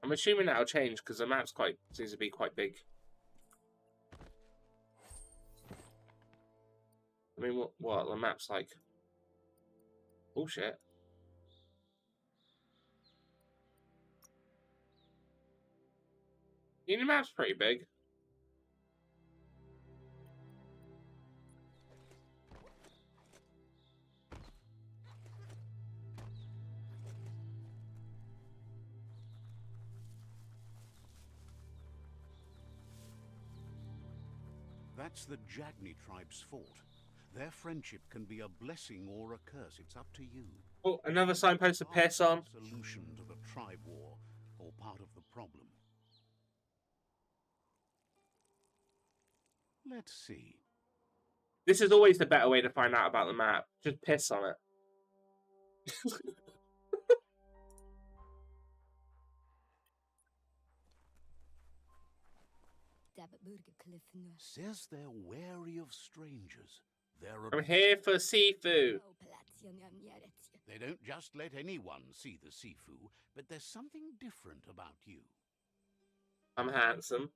I'm assuming that'll change because the map's seems to be quite big. I mean, what? The map's like... Oh, shit. The map's pretty big. That's the Jagni tribe's fort. Their friendship can be a blessing or a curse. It's up to you. Oh, another signpost to piss on. Solution to the tribe war, or part of the problem. Let's see. This is always the better way to find out about the map. Just piss on it. Says they're wary of strangers. I'm here for seafood. They don't just let anyone see the Sifu, but there's something different about you. I'm handsome.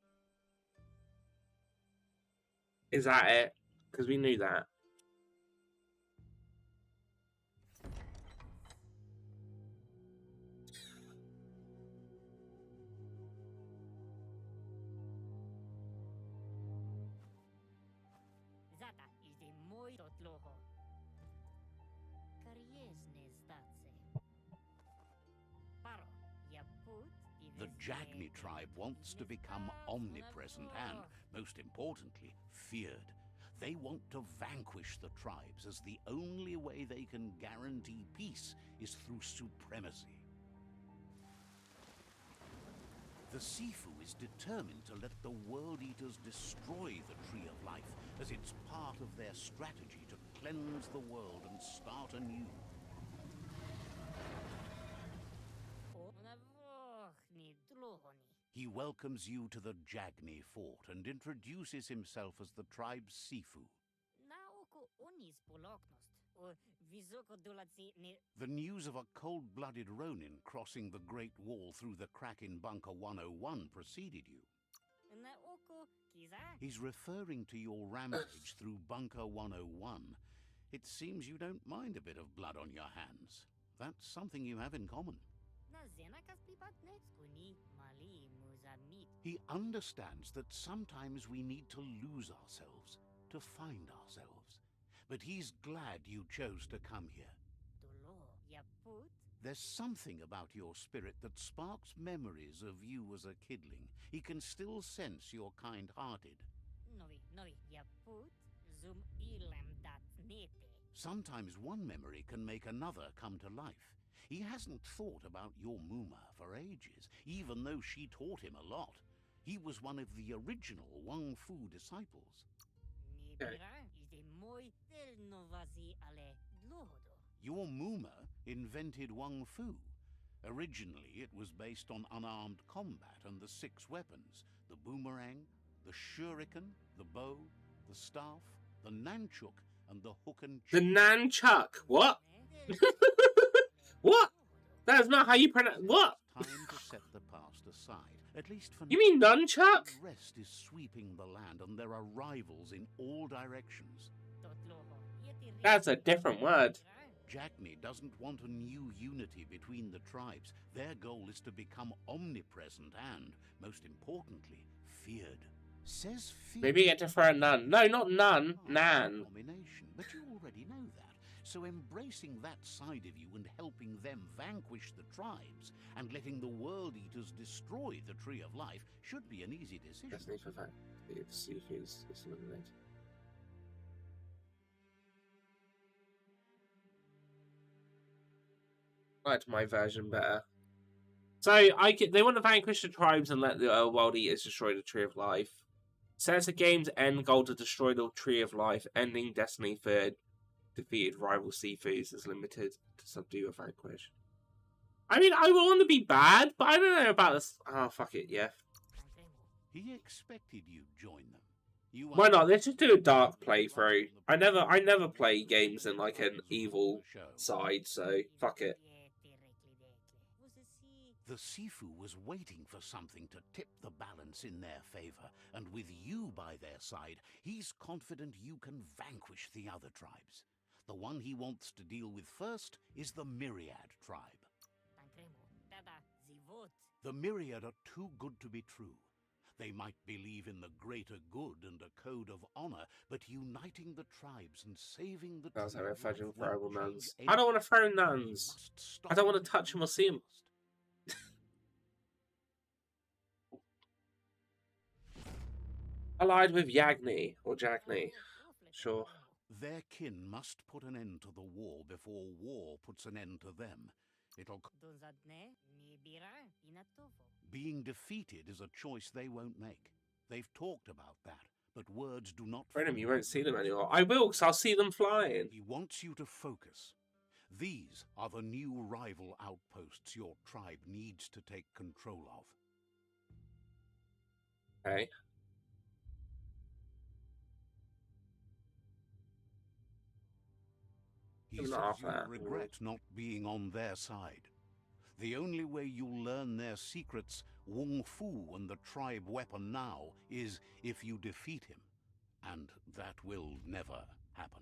Is that it? Because we knew that. The Jagni tribe wants to become omnipresent and, most importantly, feared. They want to vanquish the tribes, as the only way they can guarantee peace is through supremacy. The Sifu is determined to let the World Eaters destroy the Tree of Life, as it's part of their strategy to cleanse the world and start anew. He welcomes you to the Jagni fort and introduces himself as the tribe's Sifu. The news of a cold-blooded Ronin crossing the Great Wall through the crack in Bunker 101 preceded you. He's referring to your rampage through Bunker 101. It seems you don't mind a bit of blood on your hands. That's something you have in common. He understands that sometimes we need to lose ourselves, to find ourselves. But he's glad you chose to come here. There's something about your spirit that sparks memories of you as a kidling. He can still sense you're kind-hearted. Sometimes one memory can make another come to life. He hasn't thought about your Muma for ages, even though she taught him a lot. He was one of the original Wang Fu disciples. Your Muma invented Wang Fu. Originally, it was based on unarmed combat and the 6 weapons: the boomerang, the shuriken, the bow, the staff, the nunchuk, and the hook and The nunchuck. What? What? That's not how you pronounce. What? Time to set the past aside, at least for now. You mean nunchuck? The rest is sweeping the land, and there are rivals in all directions. That's a different word. Jagni doesn't want a new unity between the tribes. Their goal is to become omnipresent and, most importantly, feared. Says feared. Maybe get to throw a nun. No, not nun. Nan. Domination, but you already know that. So embracing that side of you and helping them vanquish the tribes and letting the World Eaters destroy the Tree of Life should be an easy decision. Destiny for fact. The Sifu is eliminated. I liked my version better. So they want to vanquish the tribes and let the World Eaters destroy the Tree of Life. Says the game's end goal to destroy the Tree of Life, ending Destiny for defeated rival Sifus is limited to subdue or vanquish. I mean, I want to be bad, but I don't know about this. Oh, fuck it, yeah. He expected you'd join them. Why not? Let's just do a dark playthrough. I never play games in like an evil side, so fuck it. The Sifu was waiting for something to tip the balance in their favor, and with you by their side, he's confident you can vanquish the other tribes. The one he wants to deal with first is the Myriad tribe. The Myriad are too good to be true. They might believe in the greater good and a code of honor, but uniting the tribes and saving the That's how true we're fudging life throwable won't nuns. change I don't want to throw anything. We nuns. must stop I don't want them to touch them or from see them. Allied with Yagni or Jagni. Sure. Their kin must put an end to the war before war puts an end to them. Being defeated is a choice they won't make. They've talked about that, but words do not... Freedom, you won't see them anymore. I will, because I'll see them flying. He wants you to focus. These are the new rival outposts your tribe needs to take control of. Okay. He says you'll regret not being on their side. The only way you'll learn their secrets, Wung Fu and the tribe weapon now, is if you defeat him. And that will never happen.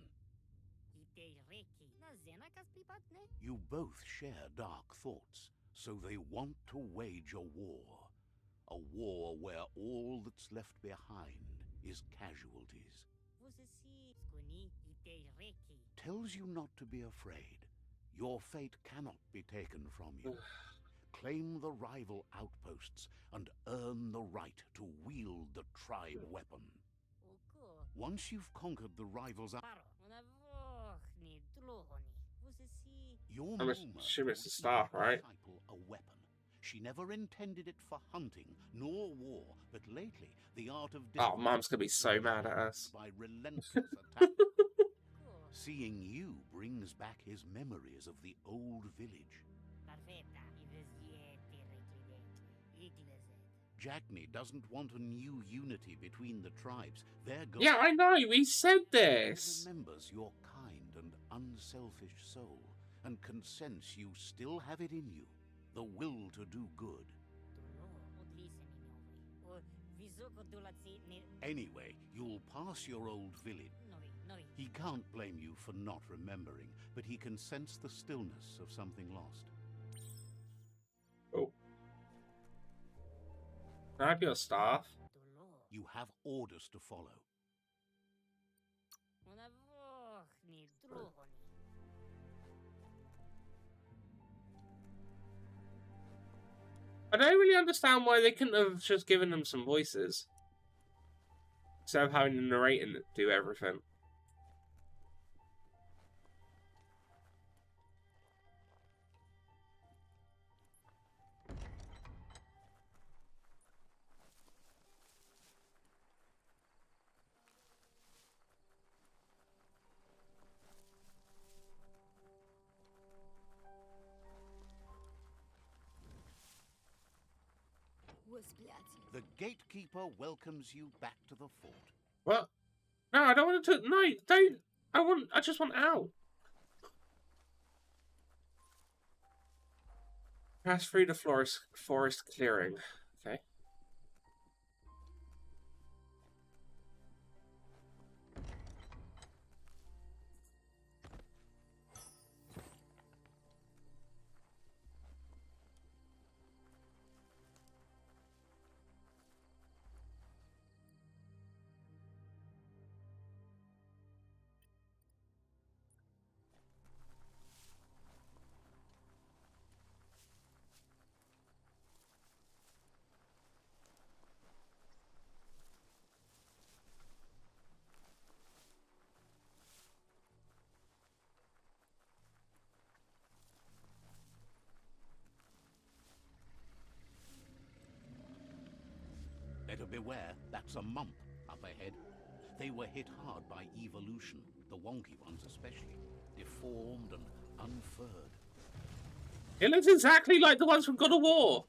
You both share dark thoughts, so they want to wage a war. A war where all that's left behind is casualties. Tells you not to be afraid. Your fate cannot be taken from you. Claim the rival outposts and earn the right to wield the tribe weapon. Once you've conquered the rivals, your she missed the staff, right? A weapon. She never intended it for hunting nor war, but lately the art of oh, Mom's gonna be so mad at us. By relentless attack. Seeing you brings back his memories of the old village. Jagni doesn't want a new unity between the tribes. Yeah, I know, we said this. He remembers your kind and unselfish soul, and can sense you still have it in you, the will to do good. Anyway, you'll pass your old village. He can't blame you for not remembering, but he can sense the stillness of something lost. Oh. Can I have your staff? You have orders to follow. I don't really understand why they couldn't have just given them some voices. Instead of having the narrator do everything. The gatekeeper welcomes you back to the fort. What? No, I don't want to. No, don't. I just want out. Pass through the forest clearing. Okay. Better beware, that's a mump up ahead. They were hit hard by evolution, the wonky ones especially, deformed and unfurred. It looks exactly like the ones from God of War.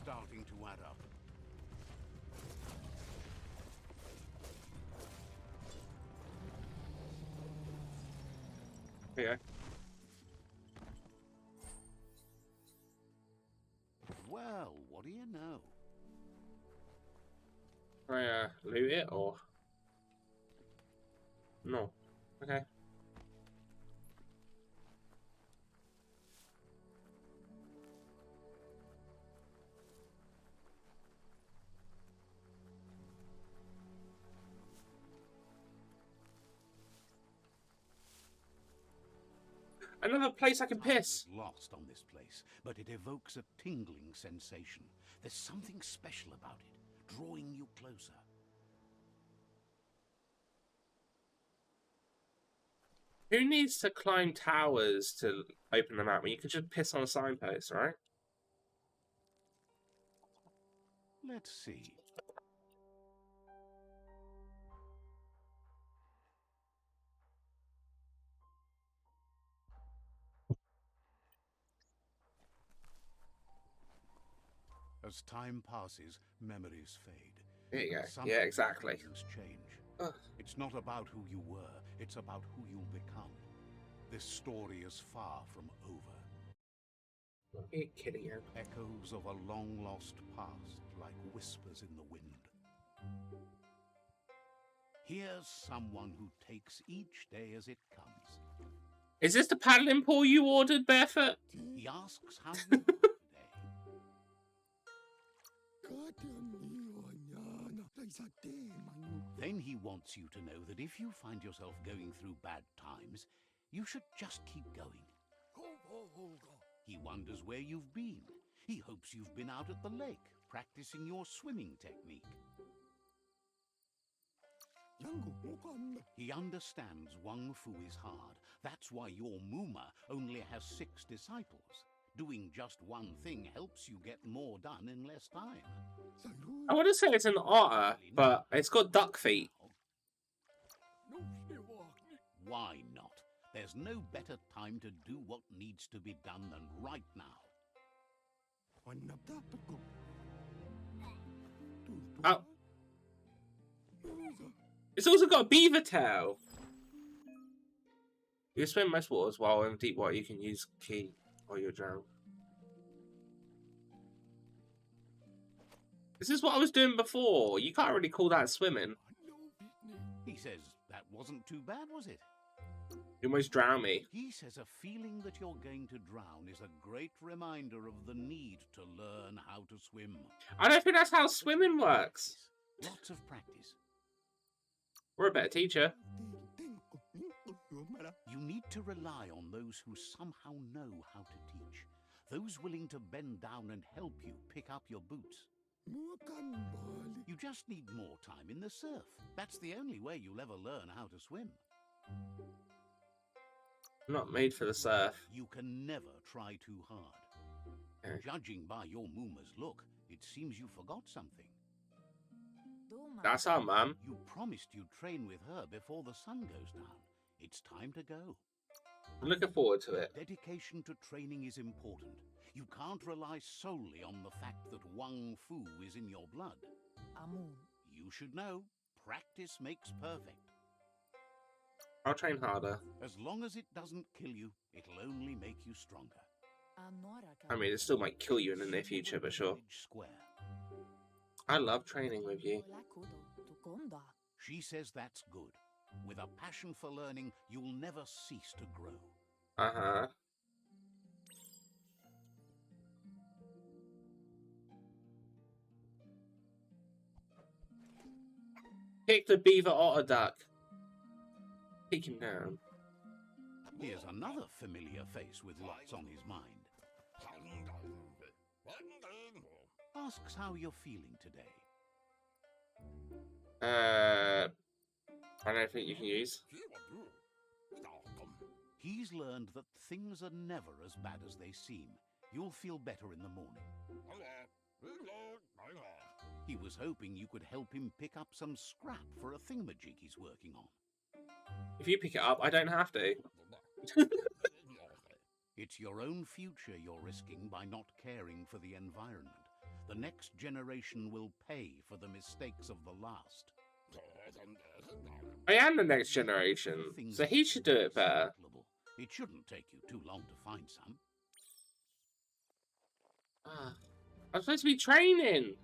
starting to add up. Here Well, what do you know? you go. Can I loot it or no? Okay. Another place I can Time piss. is lost on this place, but it evokes a tingling sensation. There's something special about it, drawing you closer. Who needs to climb towers to open them out? When you could just piss on a signpost, right? Let's see. As time passes, memories fade. There you go. Some Yeah, exactly. things change. Ugh. It's not about who you were, it's about who you'll become. This story is far from over. Are you kidding you? Echoes of a long-lost past, like whispers in the wind. Here's someone who takes each day as it comes. Is this the paddling pool you ordered, Barefoot? He asks how you are today. Then he wants you to know that if you find yourself going through bad times, you should just keep going. He wonders where you've been. He hopes you've been out at the lake, practicing your swimming technique. He understands Wang Fu is hard. That's why your Muma only has 6 disciples. Doing just one thing helps you get more done in less time. I want to say it's an otter, but it's got duck feet. Why not? There's no better time to do what needs to be done than right now. Oh. It's also got a beaver tail. You can swim most waters while in deep water. You can use key or you'll drown. This is what I was doing before. You can't really call that swimming. He says that wasn't too bad, was it? You almost drown me. He says a feeling that you're going to drown is a great reminder of the need to learn how to swim. I don't think that's how swimming works. Lots of practice. We're a better teacher. You need to rely on those who somehow know how to teach. Those willing to bend down and help you pick up your boots. You just need more time in the surf. That's the only way you'll ever learn how to swim. I'm not made for the surf. You can never try too hard. Okay. Judging by your Muma's look, it seems you forgot something. That's our mum. You promised you'd train with her before the sun goes down. It's time to go. I'm looking forward to it. Dedication to training is important. You can't rely solely on the fact that Wang Fu is in your blood. You should know, practice makes perfect. I'll train harder. As long as it doesn't kill you, it'll only make you stronger. I mean, it still might kill you in the near future, but sure. Village Square. I love training with you. She says that's good. With a passion for learning, you'll never cease to grow. Uh-huh. Pick the beaver otter duck. Take him down. Here's another familiar face with lots on his mind. Asks how you're feeling today. I don't think you can use. He's learned that things are never as bad as they seem. You'll feel better in the morning. He was hoping you could help him pick up some scrap for a thingamajig he's working on. If you pick it up, I don't have to. It's your own future you're risking by not caring for the environment. The next generation will pay for the mistakes of the last. I am the next generation, so he should do it better. It shouldn't take you too long to find some. I'm supposed to be training.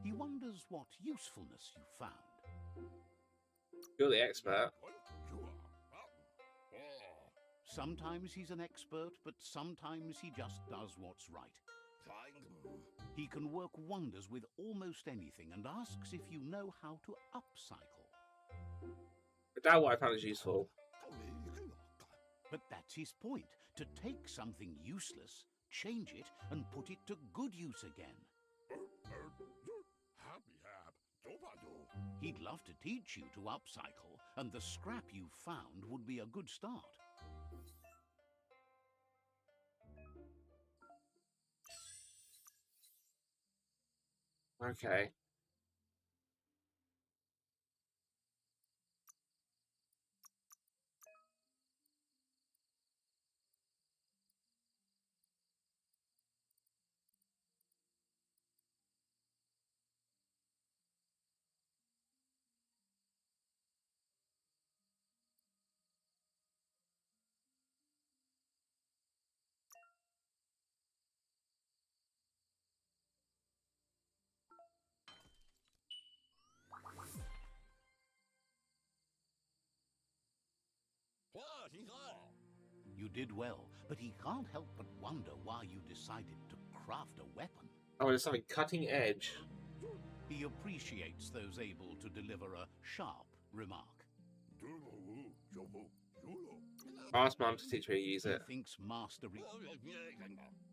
He wonders what usefulness you found. You're the expert. Sometimes he's an expert, but sometimes he just does what's right. He can work wonders with almost anything and asks if you know how to upcycle. But that's what I found is useful. But that's his point, to take something useless, change it, and put it to good use again. He'd love to teach you to upcycle, and the scrap you found would be a good start. Okay. You did well, but he can't help but wonder why you decided to craft a weapon. Oh, there's something cutting edge. He appreciates those able to deliver a sharp remark. Ask Mum to teach me to use it. He thinks mastery...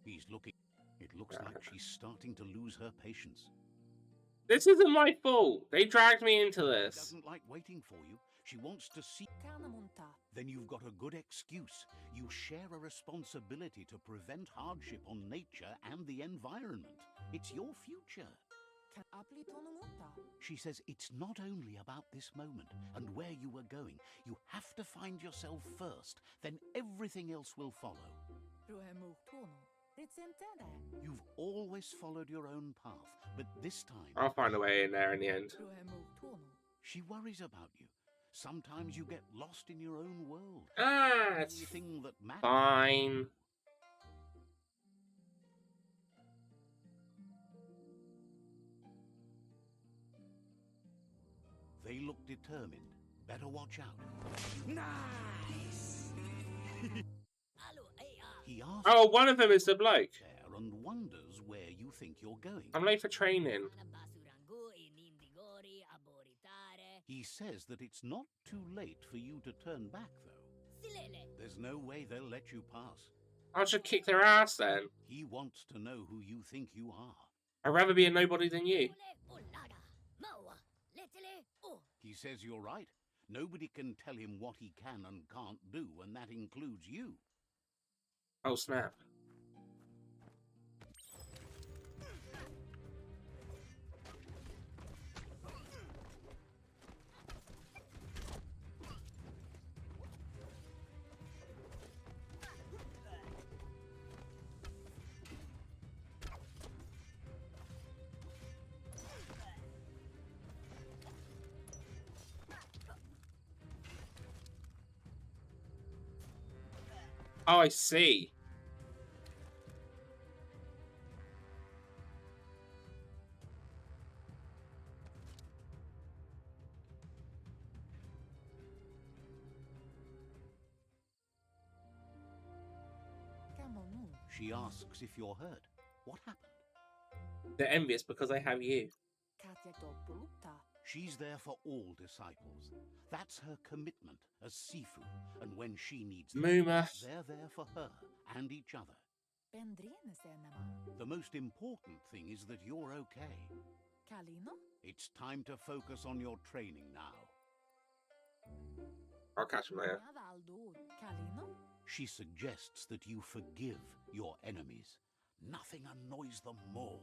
He's looking... It looks like she's starting to lose her patience. This isn't my fault. They dragged me into She this. doesn't like waiting for you. She wants to see... Then you've got a good excuse. You share a responsibility to prevent hardship on nature and the environment. It's your future. She says it's not only about this moment and where you are going. You have to find yourself first, then everything else will follow. You've always followed your own path, but this time... I'll find a way in there in the end. She worries about you. Sometimes you get lost in your own world. It's Anything that matters. fine. They look determined. Better watch out. Nice! He asks Oh, one of them is the bloke. there and wonders where you think you're going. I'm late for training. He says that it's not too late for you to turn back, though. There's no way they'll let you pass. I'll just kick their ass then. He wants to know who you think you are. I'd rather be a nobody than you. He says you're right. Nobody can tell him what he can and can't do, and that includes you. Oh, snap. Oh, I see. She asks if you're hurt. What happened? They're envious because I have you. She's there for all disciples. That's her commitment as Sifu. And when she needs them, Muma. they're there for her and each other. The most important thing is that you're okay. It's time to focus on your training now. I'll catch him later. She suggests that you forgive your enemies. Nothing annoys them more.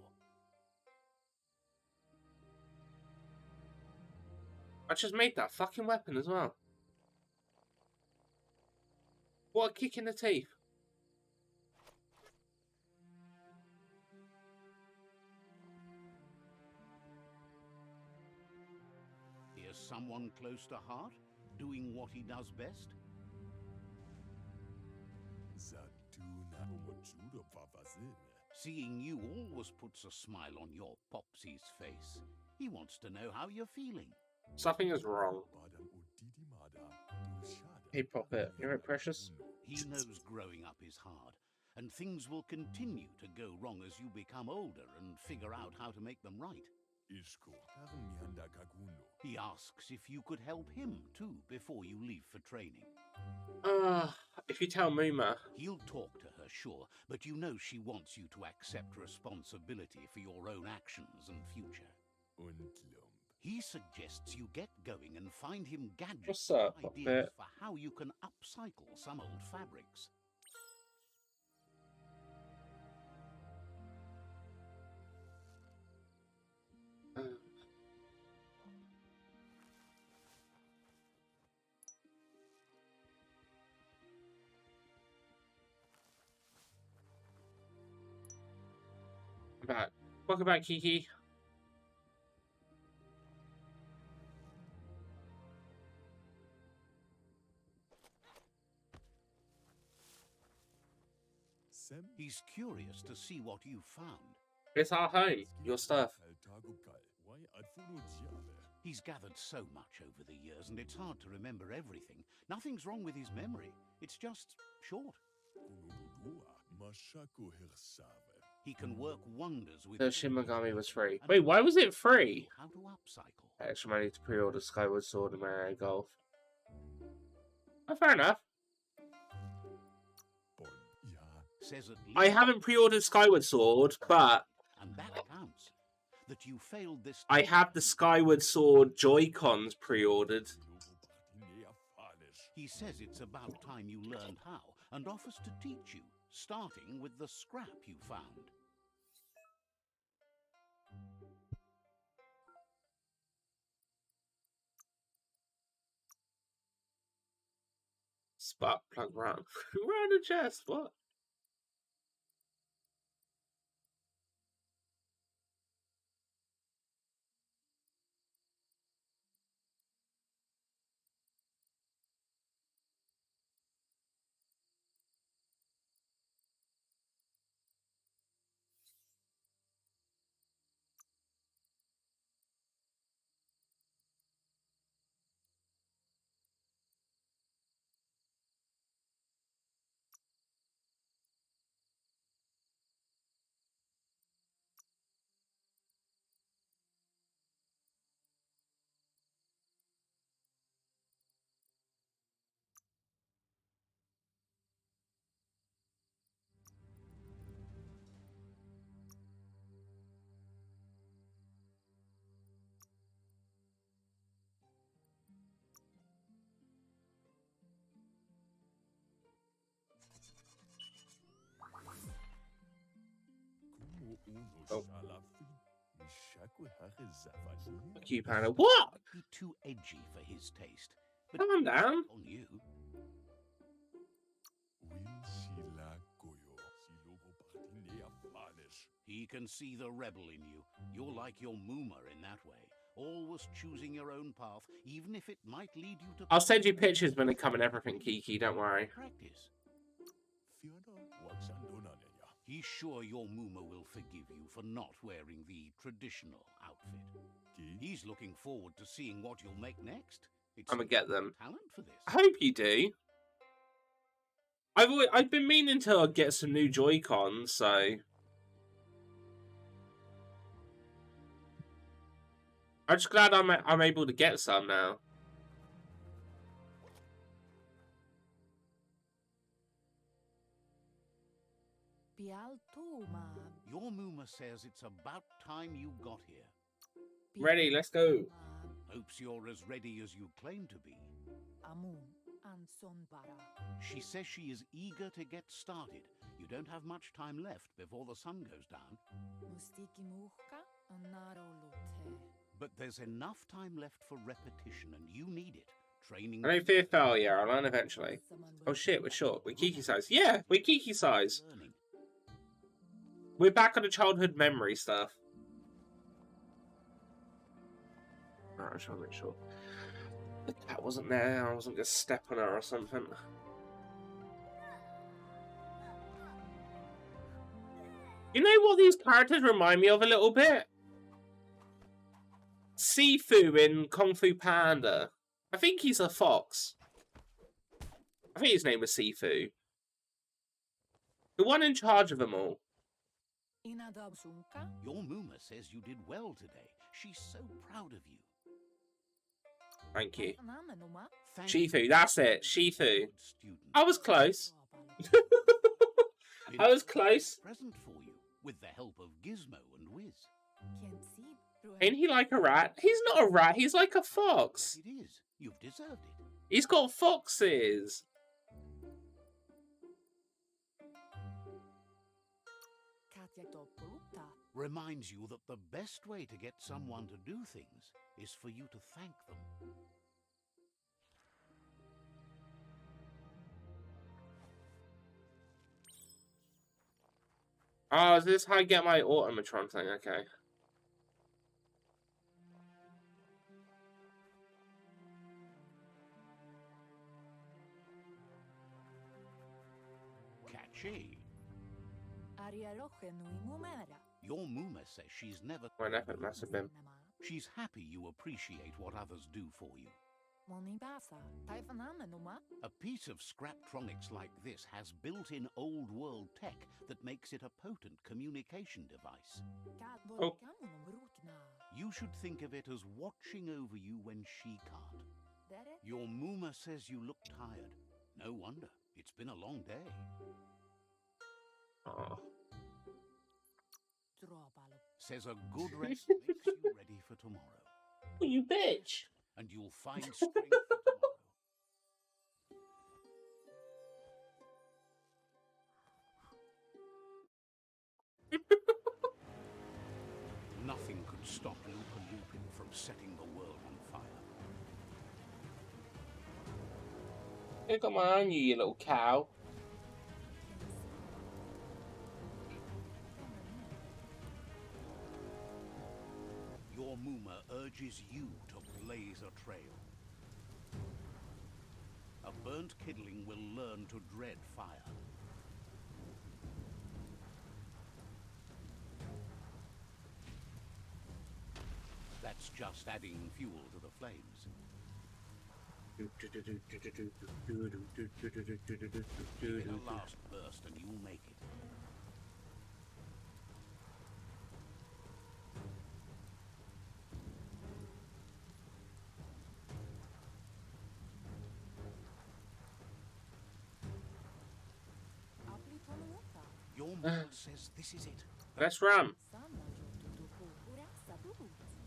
I just made that fucking weapon as well. What a kick in the teeth. Here's someone close to heart, doing what he does best. Seeing you always puts a smile on your Popsy's face. He wants to know how you're feeling. Something is wrong. Hey, Poppet, you right, precious? He knows growing up is hard, and things will continue to go wrong as you become older and figure out how to make them right. He asks if you could help him too before you leave for training. If you tell Muma. He'll talk to her, sure, but you know she wants you to accept responsibility for your own actions and future. He suggests you get going and find him gadgets and ideas for how you can upcycle some old fabrics. Welcome back, Kiki. He's curious to see what you found. It's our home. Your stuff. He's gathered so much over the years, and it's hard to remember everything. Nothing's wrong with his memory. It's just short. He can work wonders with... The Shin Megami was free. Wait, why was it free? How to upcycle. Extra money to pre-order Skyward Sword and Mario Golf. Oh, fair enough. Says at least I haven't pre-ordered Skyward Sword, but and that counts. That you failed this. I have the Skyward Sword Joy-Cons pre-ordered. He says it's about time you learned how and offers to teach you, starting with the scrap you found. Spark plug round. Round the chest, what? Oh. Fuck you, Panda. What? Might be too edgy for his taste. But Calm down. on you. He can see the rebel in you. You're like your Muma in that way. Always choosing your own path, even if it might lead you to... I'll send you pictures when they come and everything, Kiki. Don't worry. Practice. He's sure your Muma will forgive you for not wearing the traditional outfit. He's looking forward to seeing what you'll make next. I'm gonna get them. Talent for this. I hope you do. I've been meaning to get some new Joy-Cons, so I'm just glad I'm able to get some now. Your Muma says it's about time you got here. Ready, let's go. Hopes you're as ready as you claim to be. She says she is eager to get started. You don't have much time left before the sun goes down. But there's enough time left for repetition, and you need it. Training. I don't fear failure. I'll learn eventually. Oh shit, we're short. We're Kiki size. Yeah, we're Kiki size. We're back on the childhood memory stuff. Alright, I just want to make sure the cat wasn't there. I wasn't going to step on her or something. You know what these characters remind me of a little bit? Sifu in Kung Fu Panda. I think he's a fox. I think his name was Sifu. The one in charge of them all. Your Muma says you did well today. She's so proud of you. Thank you. Thank Shifu, you. that's it. Shifu. Good student. I was close. I was close. Present for you with the help of Gizmo and Wiz. Ain't he like a rat? He's not a rat, he's like a fox. It is. You've deserved it. He's got foxes. Reminds you that the best way to get someone to do things is for you to thank them. Oh, is this how I get my automatron thing? Okay. Catchy. Your Muma says she's never... What effort must have been. She's happy you appreciate what others do for you. A piece of Scraptronics like this has built-in old-world tech that makes it a potent communication device. Oh. You should think of it as watching over you when she can't. Your Muma says you look tired. No wonder. It's been a long day. Oh. Says a good rest makes you ready for tomorrow. Oh, you bitch. And you'll find strength for tomorrow. Nothing could stop Loopa Loopin from setting the world on fire. I got my eye on you, you little cow. Your Muma urges you to blaze a trail. A burnt kidling will learn to dread fire. That's just adding fuel to the flames. Give it a last burst and you'll make it. Your Muma says this is it. Let's run.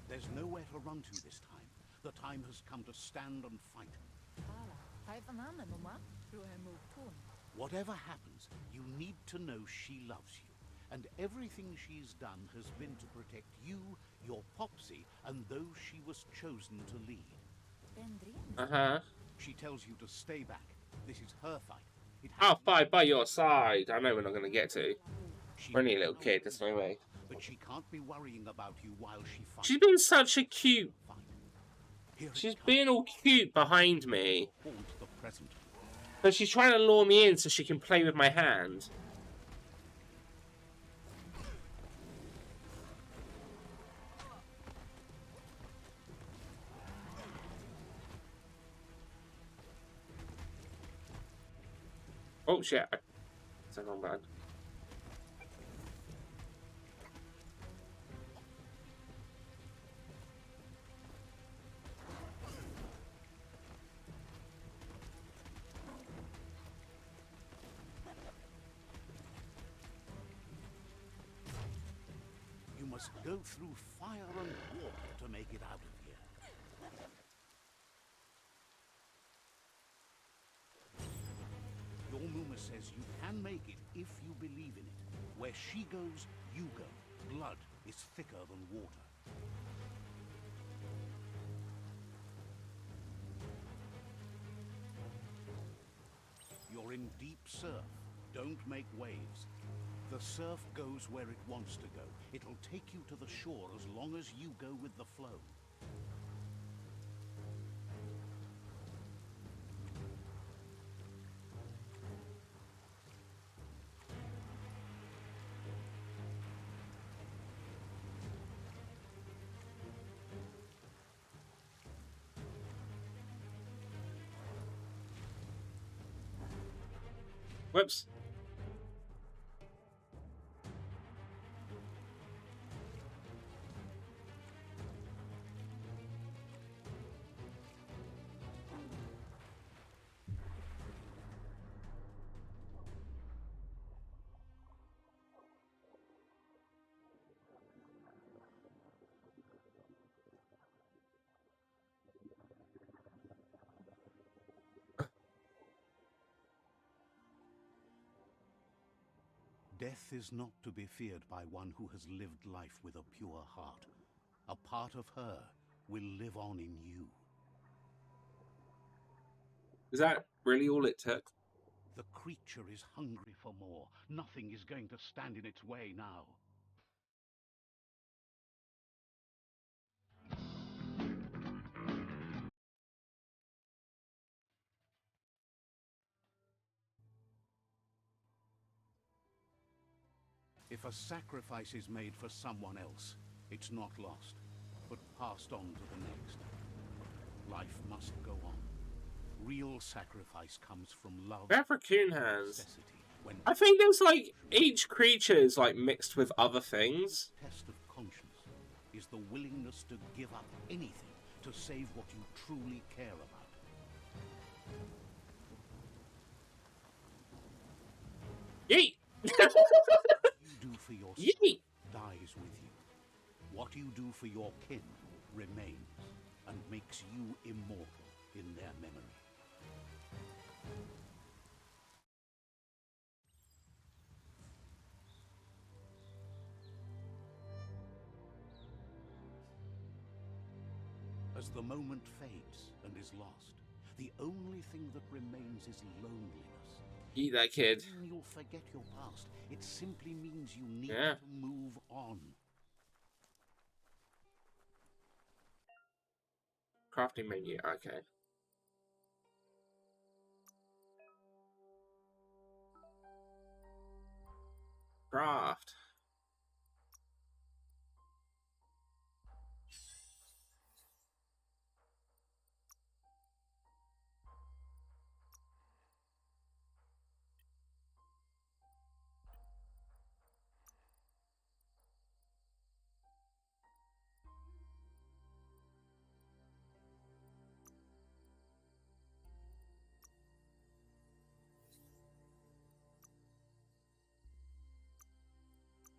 There's nowhere to run to this time. The time has come to stand and fight. Whatever happens, you need to know she loves you. And everything she's done has been to protect you, your Popsy, and those she was chosen to lead. Uh-huh. She tells you to stay back. This is her fight. I'll fight by your side. I know we're not going to get to. She We're only a little kid, there's no way. But she can't be worrying about you while she fights. She's been such a cute... Here it She's comes. being all cute behind me. Haunt the present. But she's trying to lure me in so she can play with my hand. Oh shit. It's gone bad. You must go through fire and water to make it out of here. Muma says you can make it if you believe in it. Where she goes, you go. Blood is thicker than water. You're in deep surf. Don't make waves. The surf goes where it wants to go. It'll take you to the shore as long as you go with the flow. Whoops. Death is not to be feared by one who has lived life with a pure heart. A part of her will live on in you. Is that really all it took? The creature is hungry for more. Nothing is going to stand in its way now. If a sacrifice is made for someone else, it's not lost, but passed on to the next. Life must go on. Real sacrifice comes from love. We have raccoon hands. Necessity. When I think there's like each creature is like mixed with other things. the test of conscience is the willingness to give up anything to save what you truly care about. Yeet! You do for yourself Yeet! dies with you. What you do for your kin remains and makes you immortal in their memory. As the moment fades and is lost, the only thing that remains is loneliness. Eat that kid. You'll forget your past. It simply means you need Yeah. to move on. Crafting menu, okay. Craft.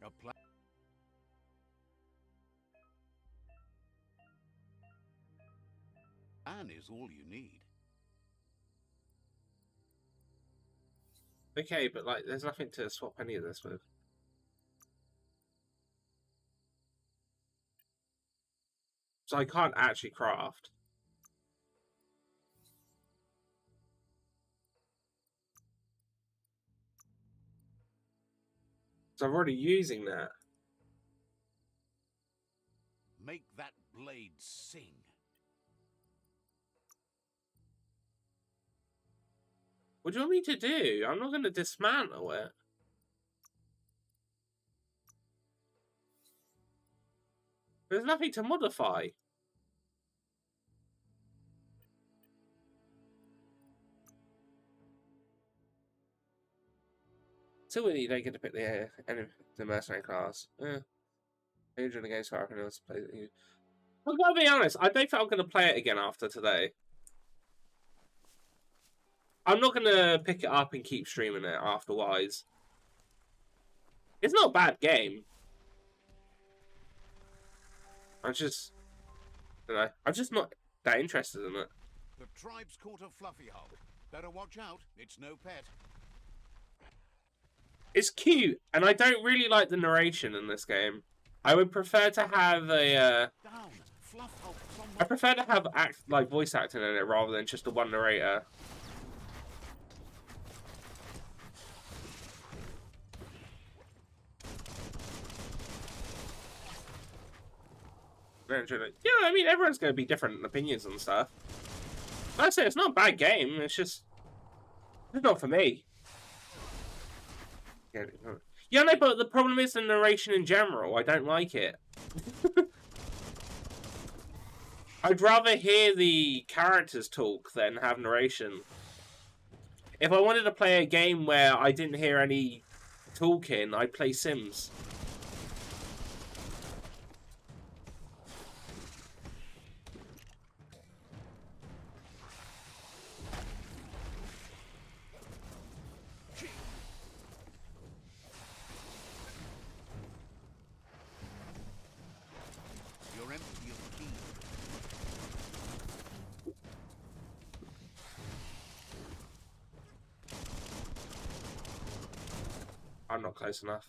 A plan is all you need. Okay, but like, there's nothing to swap any of this with. So I can't actually craft. So I'm already using that. Make that blade sing. What do you want me to do? I'm not going to dismantle it. There's nothing to modify. Still, you don't get to pick the mercenary class. Danger in the game's far else play. I'm gonna be honest. I don't think I'm gonna play it again after today. I'm not gonna pick it up and keep streaming it afterwards. It's not a bad game. I'm just not that interested in it. The tribe's caught a fluffy hulk. Better watch out. It's no pet. It's cute, and I don't really like the narration in this game. I would prefer to have a. I prefer to have voice acting in it rather than just a one narrator. Yeah, I mean, everyone's going to be different opinions and stuff. Like I say, it's not a bad game. It's just not for me. Yeah, no, but the problem is the narration in general. I don't like it. I'd rather hear the characters talk than have narration. If I wanted to play a game where I didn't hear any talking, I'd play Sims. I'm not close enough.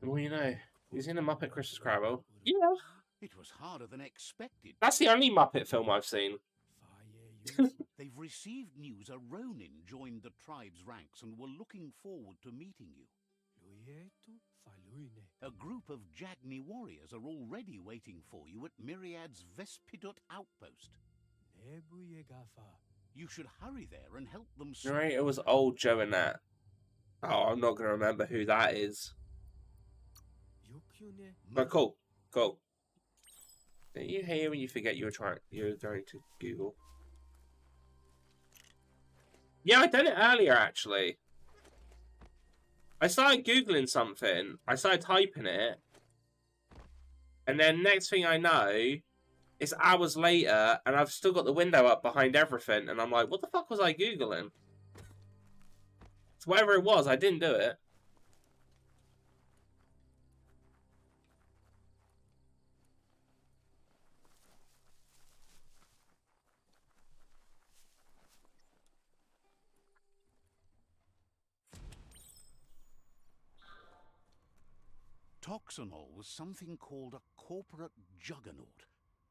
Well, you know, he's in a Muppet Christmas Carol. Yeah. It was harder than expected. That's the only Muppet film I've seen. They've received news a Ronin joined the tribe's ranks and were looking forward to meeting you. A group of Jagni warriors are already waiting for you at Myriad's Vespidut outpost. You should hurry there and help them. Right, it was old Joe and Nat. Oh, I'm not going to remember who that is. But cool. You hear when you forget you're going to Google. Yeah, I did it earlier actually. I started Googling something. I started typing it. And then next thing I know, it's hours later and I've still got the window up behind everything. And I'm like, what the fuck was I Googling? So whatever it was, I didn't do it. Toxanol was something called a corporate juggernaut,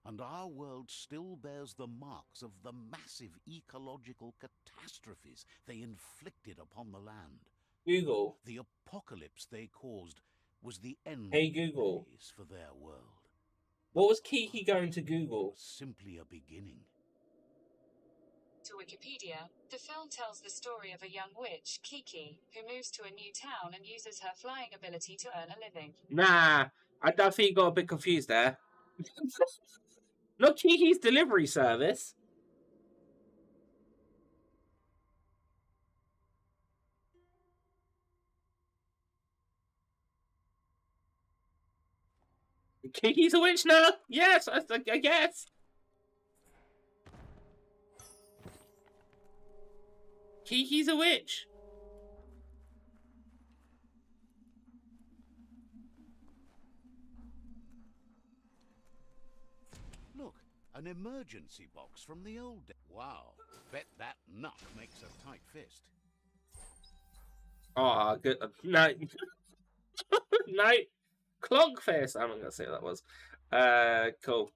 and our world still bears the marks of the massive ecological catastrophes they inflicted upon the land. Google. The apocalypse they caused was the end Hey Google. for their world. What was Kiki going to Google? Simply a beginning. To Wikipedia, the film tells the story of a young witch, Kiki, who moves to a new town and uses her flying ability to earn a living. Nah, I think you got a bit confused there. Not Kiki's delivery service. Kiki's a witch now? Yes, I guess. Kiki's a witch. Look, an emergency box from the old days. Wow, bet that nut makes a tight fist. Oh, good. No. No. Clonkfist. I'm not going to say what that was. Cool.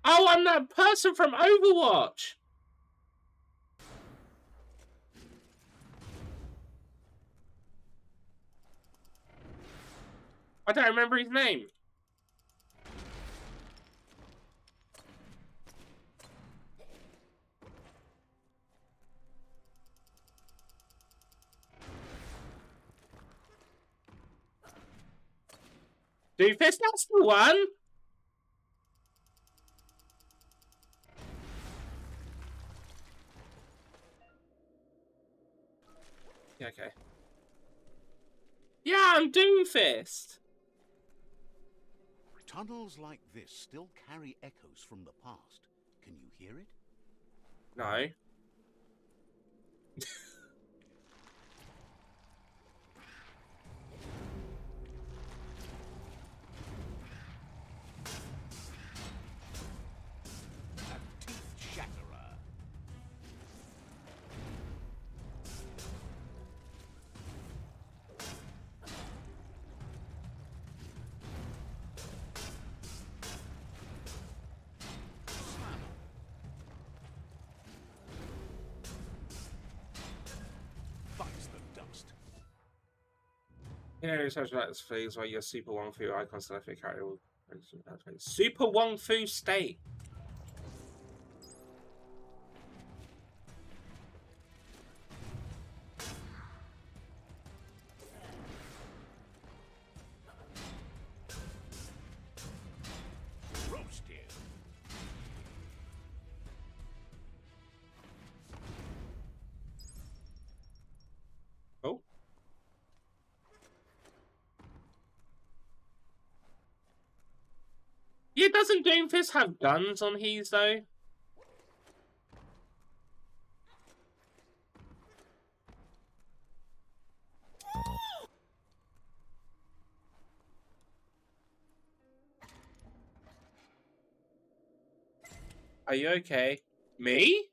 Oh, I'm that person from Overwatch. I don't remember his name. Doofus, that's the one. Yeah, okay. Yeah, I'm Doomfist. Tunnels like this still carry echoes from the past. Can you hear it? No. A teeth shatterer. Slammer. Bites the dust. You know, such like things where your Super Wong Fu icon selected character will Super Wong Fu state. Roasted. Oh. Yeah, doesn't Doomfist have guns on his though? Are you okay? Me?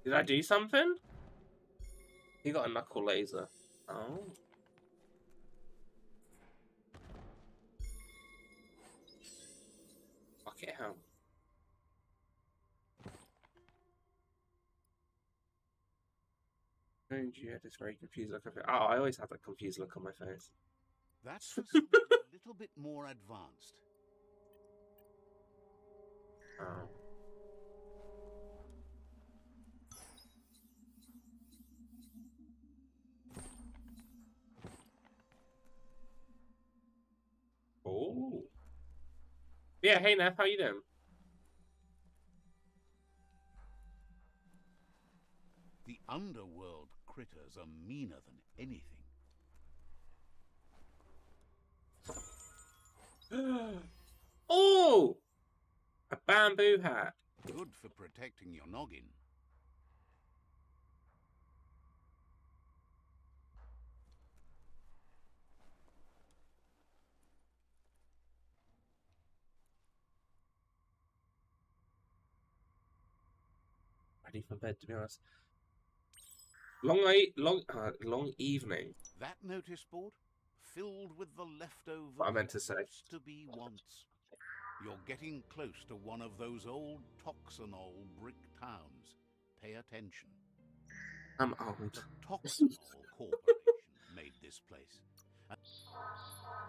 Did I do something? He got a knuckle laser. Oh. Fuck it, hell. You had this very confused look. Oh, I always have that confused look on my face. That's for something a little bit more advanced. Oh. Oh. Yeah, hey Neff, how you doing? The underworld critters are meaner than anything. Oh! A bamboo hat. Good for protecting your noggin. Ready for bed, to be honest. Long evening. That notice board? Filled with the leftovers What I meant to say. used to be once. You're getting close to one of those old Toxanol brick towns. Pay attention. I'm old. The Toxanol Corporation made this place.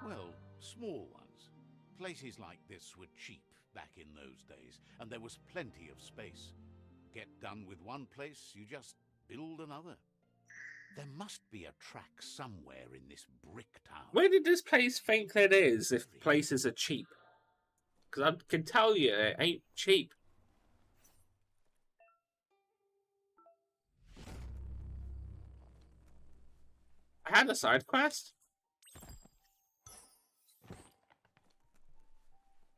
Well, small ones. Places like this were cheap back in those days, and there was plenty of space. Get done with one place, you just build another. There must be a track somewhere in this brick town. Where did this place think it is if places are cheap? Because I can tell you it ain't cheap. I had a side quest?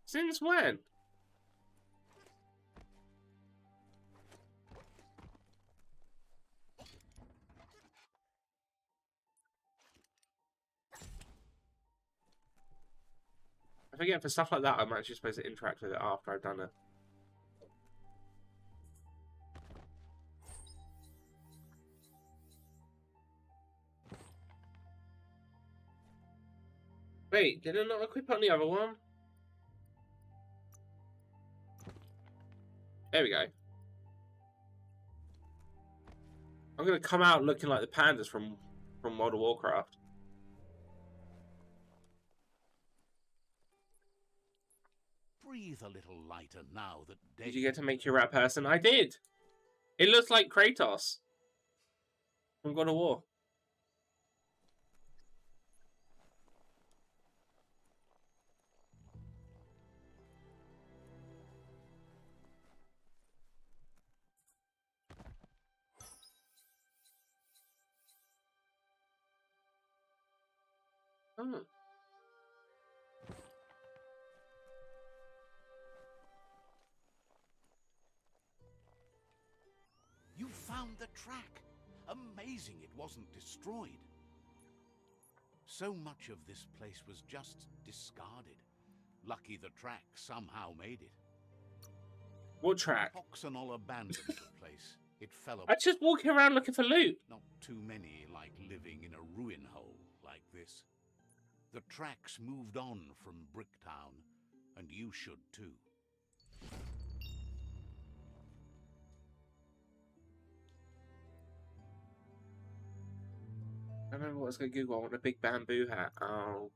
Since when? I forget, for stuff like that, I'm actually supposed to interact with it after I've done it. Wait, did it not equip on the other one? There we go. I'm gonna come out looking like the pandas from World of Warcraft. Breathe a little lighter now that day. Did you get to make your rat person? I did! It looks like Kratos from God of War. Oh. You found the track. Amazing it wasn't destroyed. So much of this place was just discarded. Lucky the track somehow made it. What track? Oxenol abandoned the place. It fell I apart. just walking around looking for loot. Not too many like living in a ruin hole like this. The tracks moved on from Bricktown, and you should too. I remember what I was going to Google. I want a big bamboo hat. Oh.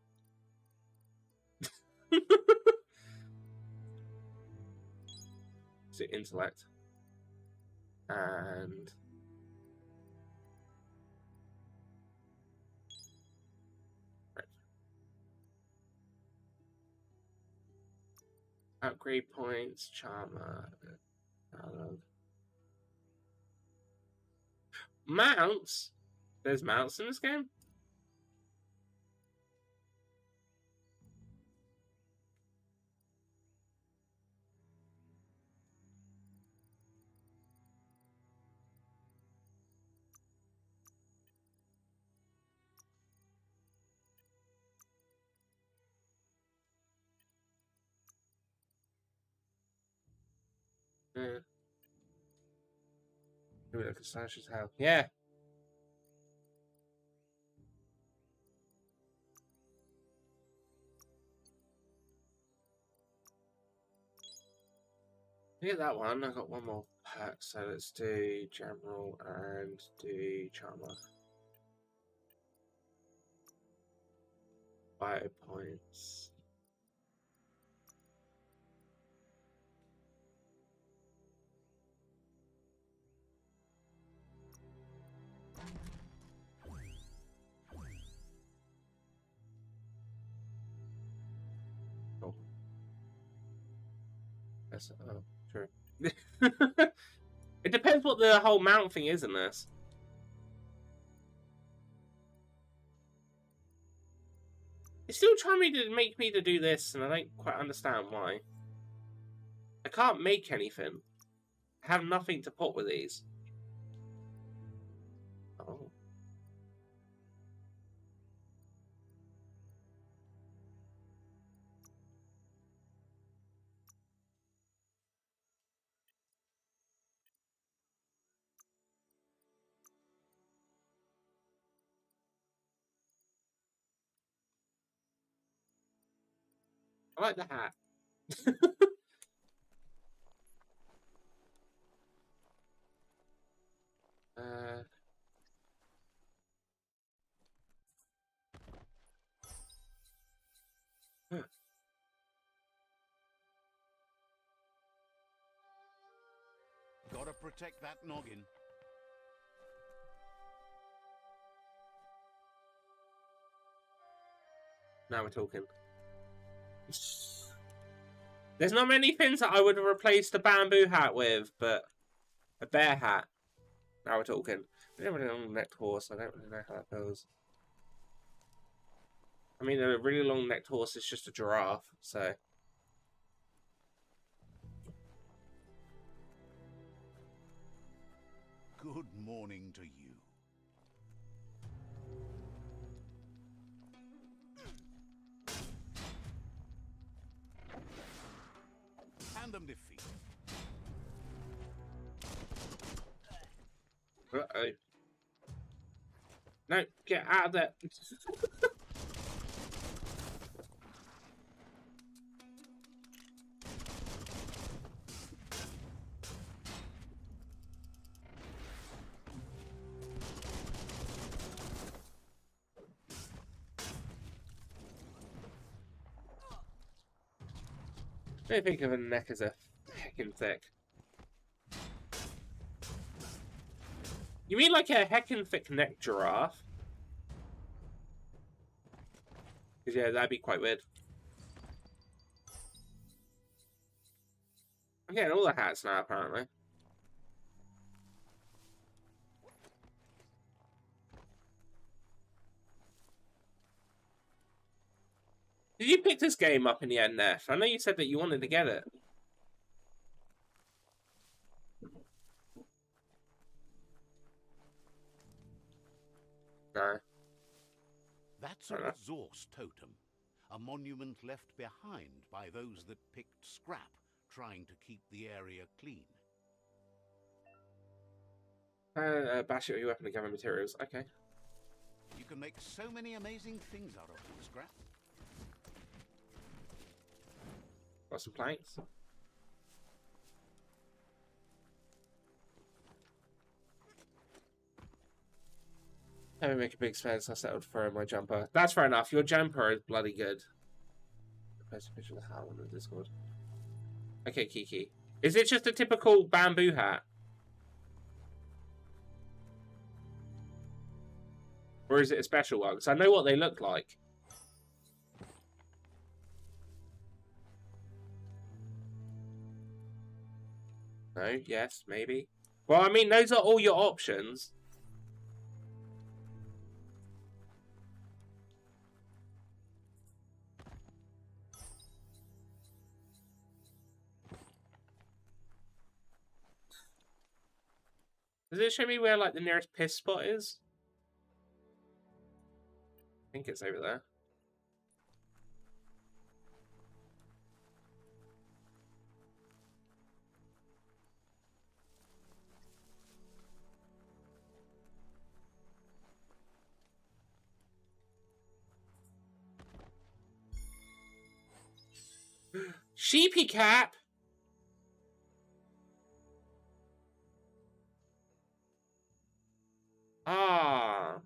Is it intellect? And... Right. Upgrade points, charmer, dialogue. Mounts? There's mounts in this game? Yeah. Maybe look at Sasha's house. Yeah. Get that one. I got one more pack, so let's do general and do charmer. Bio points. Oh. That's true. It depends what the whole mount thing is in this. It's still trying to make me to do this, and I don't quite understand why. I can't make anything. I have nothing to put with these. Oh. I like the hat. Huh. Gotta protect that noggin. Now we're talking. There's not many things that I would have replaced a bamboo hat with, but a bear hat. Now we're talking. We don't really long-necked horse. I don't really know how that goes. I mean, a really long-necked horse is just a giraffe, so... Good morning to you. Tandem defeat. Uh-oh. No, get out of there. I don't think of a neck as a heckin' thick. You mean like a heckin' thick neck giraffe? Because yeah, that'd be quite weird. I'm getting all the hats now, apparently. Did you pick this game up in the end, Neff? I know you said that you wanted to get it. No. That's an exhaust totem, a monument left behind by those that picked scrap, trying to keep the area clean. Bash it with your weapon and gather materials. Okay. You can make so many amazing things out of scrap. Got some planks. Let me make a big expense. I settled for my jumper. That's fair enough. Your jumper is bloody good. Post a picture of the hat on the Discord. Okay, Kiki. Is it just a typical bamboo hat? Or is it a special one? Because I know what they look like. No? Yes? Maybe? Well, I mean, those are all your options. Does it show me where, like, the nearest piss spot is? I think it's over there. Sheepy cap! Ah.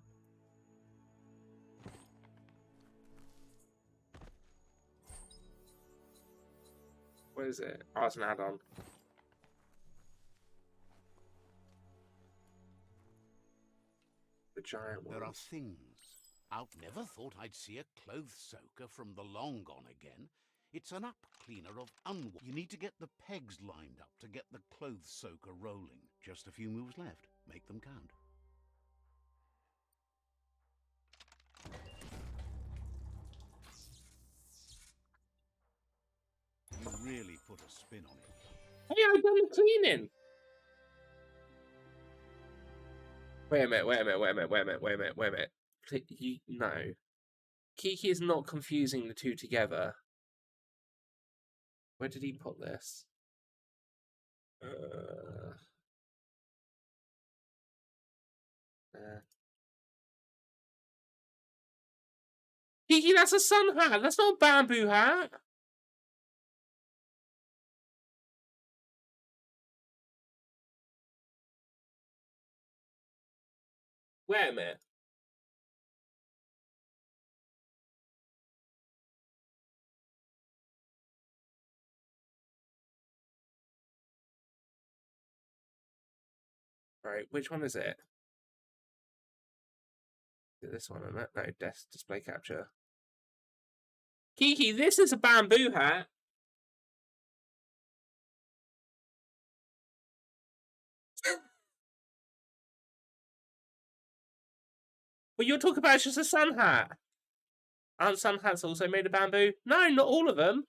What is it? Oh, it's an add-on. The giant ones. There are things. Never thought I'd see a clothes soaker from the long gone again. It's an up cleaner of You need to get the pegs lined up to get the clothes soaker rolling. Just a few moves left. Make them count. You really put a spin on it. Hey, I've done the cleaning! Wait a minute. No. Kiki is not confusing the two together. Where did he put this? Kiki, that's a sun hat. That's not a bamboo hat. Wait a minute. Right, which one is it? Is it this one? No, display capture. Kiki, this is a bamboo hat. Well, you're talking about it's just a sun hat. Aren't sun hats also made of bamboo? No, not all of them.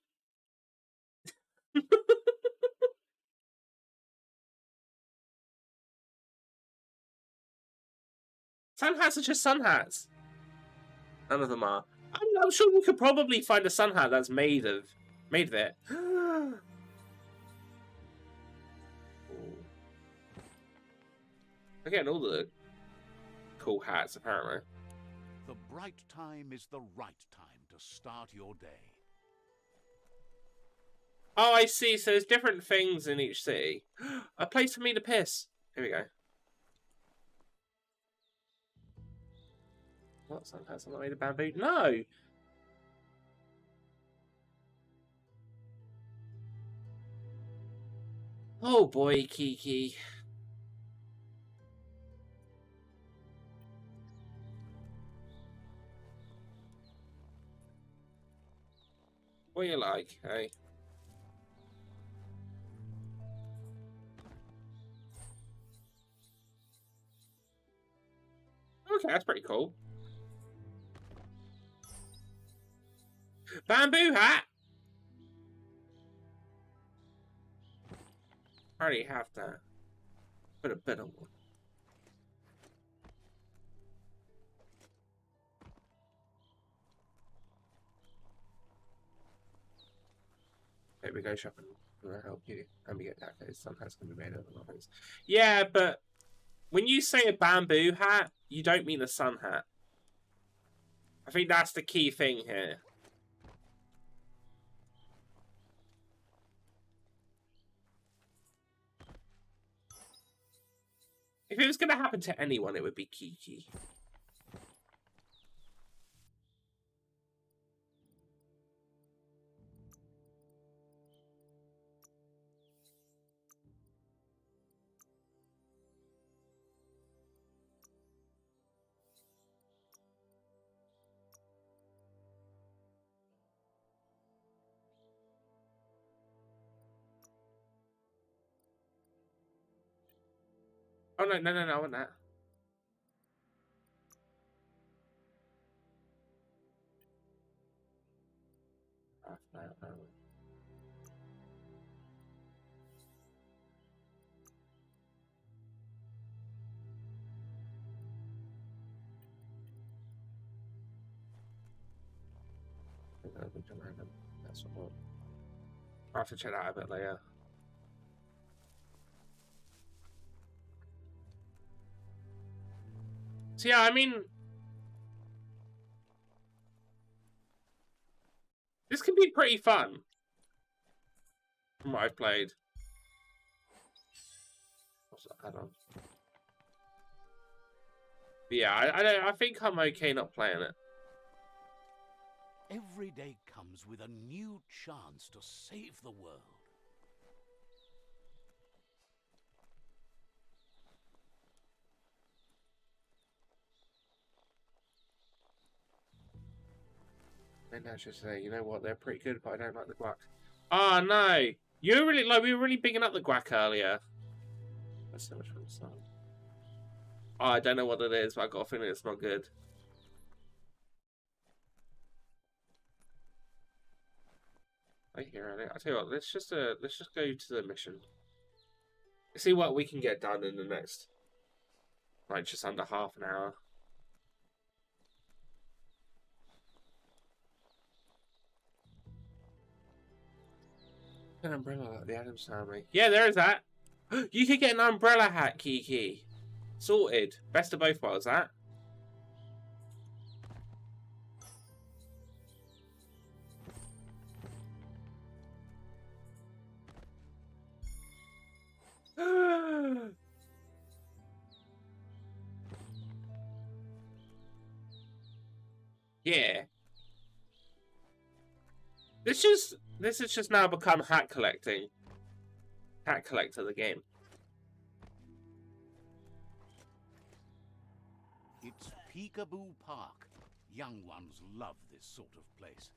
Sun hats are just sun hats. None of them are. I'm sure you could probably find a sun hat that's made of it. Again, all the cool hats, apparently. The bright time is the right time to start your day. Oh, I see. So there's different things in each city. A place for me to piss. Here we go. What? Sun hats are not made of bamboo? No! Oh boy, Kiki. What you like, hey? Okay, that's pretty cool. Bamboo hat! I already have that. But a better one. Maybe go shopping will help you. And we get tacos. Sometimes can be made of things. Yeah, but when you say a bamboo hat, you don't mean a sun hat. I think that's the key thing here. If it was going to happen to anyone, it would be Kiki. Oh, no, I want that. Oh, no. That's what I'll have to check that out a bit later. So yeah, I mean, this can be pretty fun from what I've played. What's that add-on? But yeah, I think I'm okay not playing it. Every day comes with a new chance to save the world. Maybe I should say, you know what, they're pretty good, but I don't like the guac. Oh no! You really like we were really bigging up the guac earlier. That's so much fun to start. Oh, I don't know what it is, but I got a feeling it's not good. I hear it. I tell you what, let's just go to the mission. See what we can get done in the next, like, just under half an hour. An umbrella like the Adams Family. Yeah, there is that. You could get an umbrella hat, Kiki. Sorted. Best of both worlds, that. Yeah. This has just now become hat collecting. Hat collector the game. It's Peekaboo Park. Young ones love this sort of place.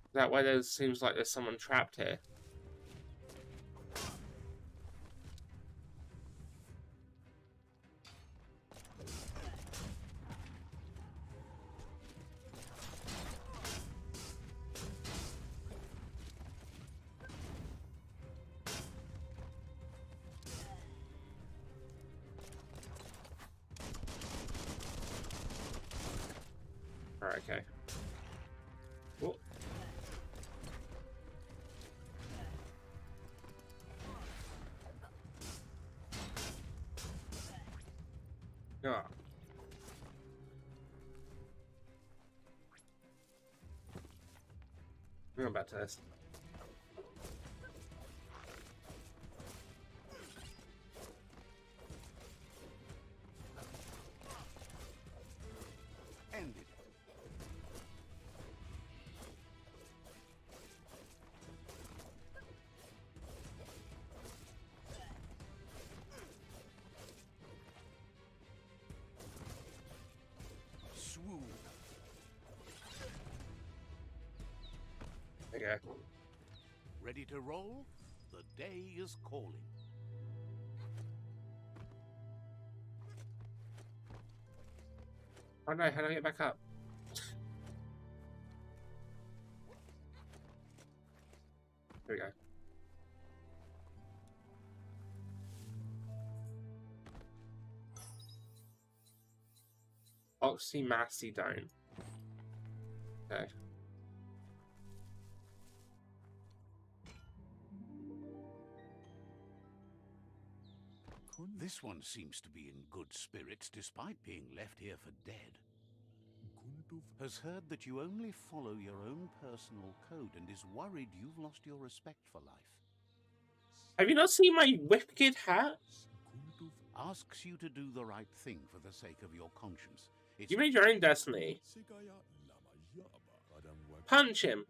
Is that why there seems like there's someone trapped here? Alright, okay. Whoa. Yeah. We're going back to this. End it. Swoon. Okay. Ready to roll? The day is calling. Oh no, how do I get back up? There we go. Oxymacedone. Okay. This one seems to be in good spirits despite being left here for dead. Has heard that you only follow your own personal code and is worried you've lost your respect for life. Have you not seen my wicked hat? Asks you to do the right thing for the sake of your conscience. You made your own destiny. Punch him.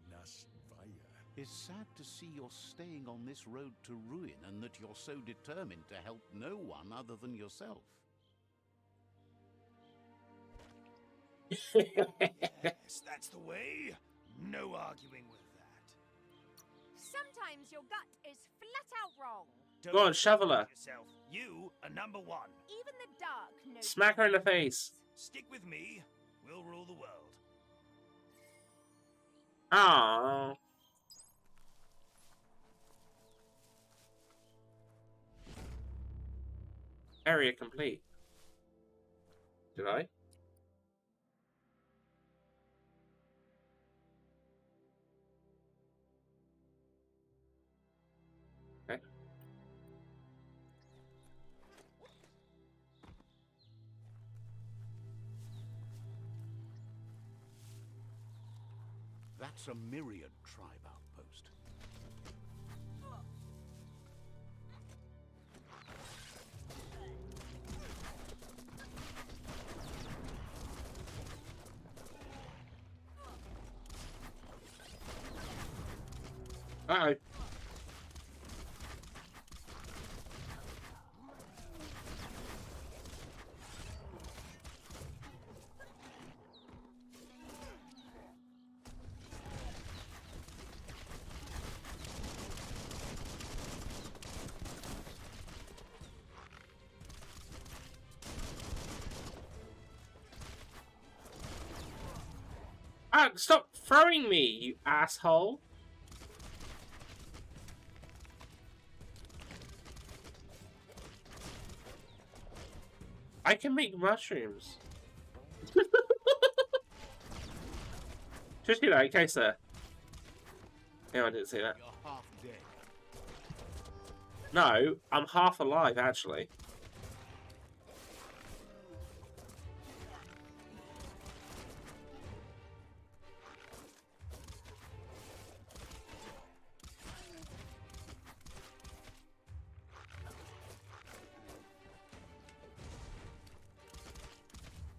It's sad to see you're staying on this road to ruin and that you're so determined to help no one other than yourself. Yes, that's the way. No arguing with that. Sometimes your gut is flat out wrong. Go on, shovel her. Yourself. You are number one. Even the dark knows. Smack her in the face. Stick with me. We'll rule the world. Aww. Area complete. Did I? Okay. That's a myriad tribe outpost. Uh-oh. Ah, stop throwing me, you asshole! I can make mushrooms. Just, you know, in case, yeah, I didn't see that. You're half dead. No, I'm half alive, actually.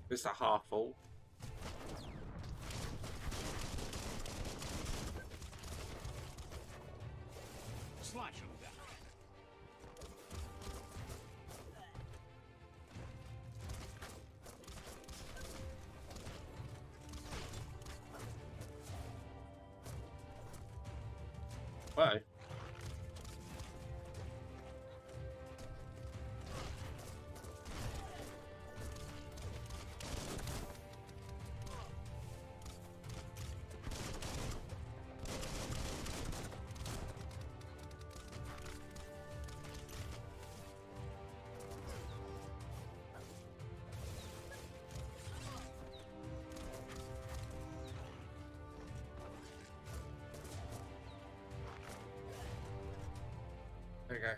It's a half full. Slash them down. Whoa. Okay.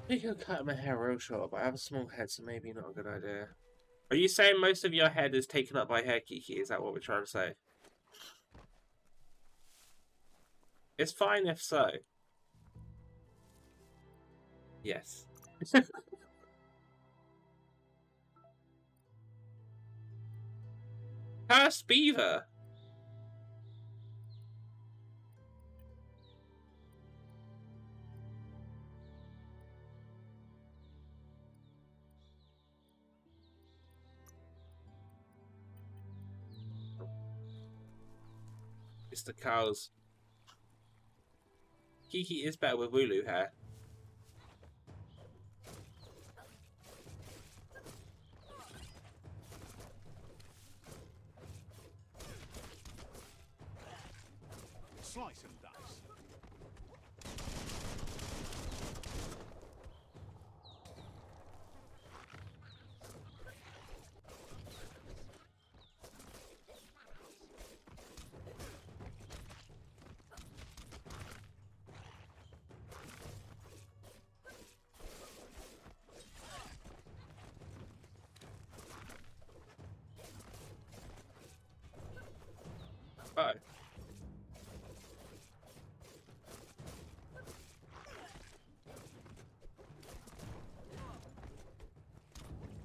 I think I'll cut my hair real short, but I have a small head, so maybe not a good idea. Are you saying most of your head is taken up by hair, Kiki? Is that what we're trying to say? It's fine if so. Yes. Cursed beaver! It's the cows. Kiki is better with Wooloo hair.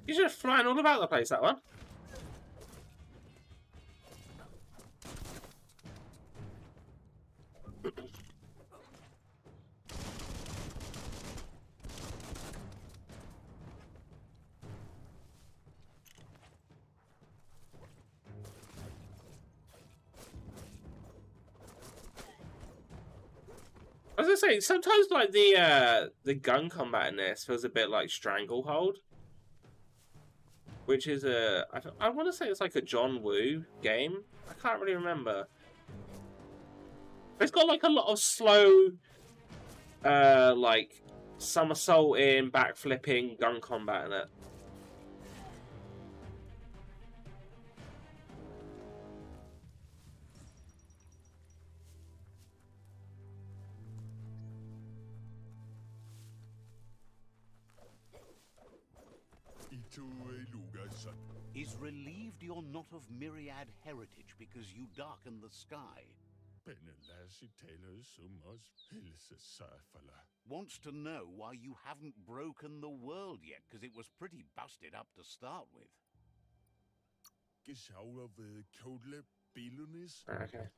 He's just flying all about the place, that one. I was gonna say, sometimes like the gun combat in this feels a bit like Stranglehold, which is I want to say it's like a John Woo game. I can't really remember. It's got like a lot of slow, like somersaulting, backflipping gun combat in it. Is relieved you're not of myriad heritage because you darken the sky. Wants to know why you haven't broken the world yet, because it was pretty busted up to start with. Okay.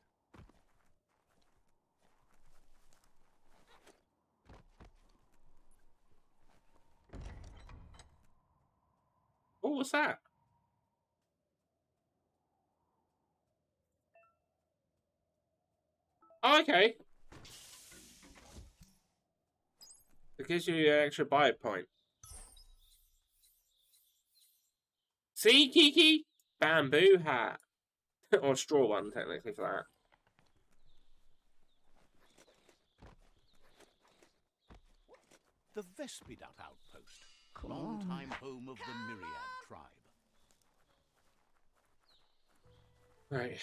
Oh, what's that? Oh, okay. It gives you an extra buy point. See, Kiki? Bamboo hat. Or straw one, technically, for that. The Vespidut outpost, long-time home of the Myriad tribe. Right.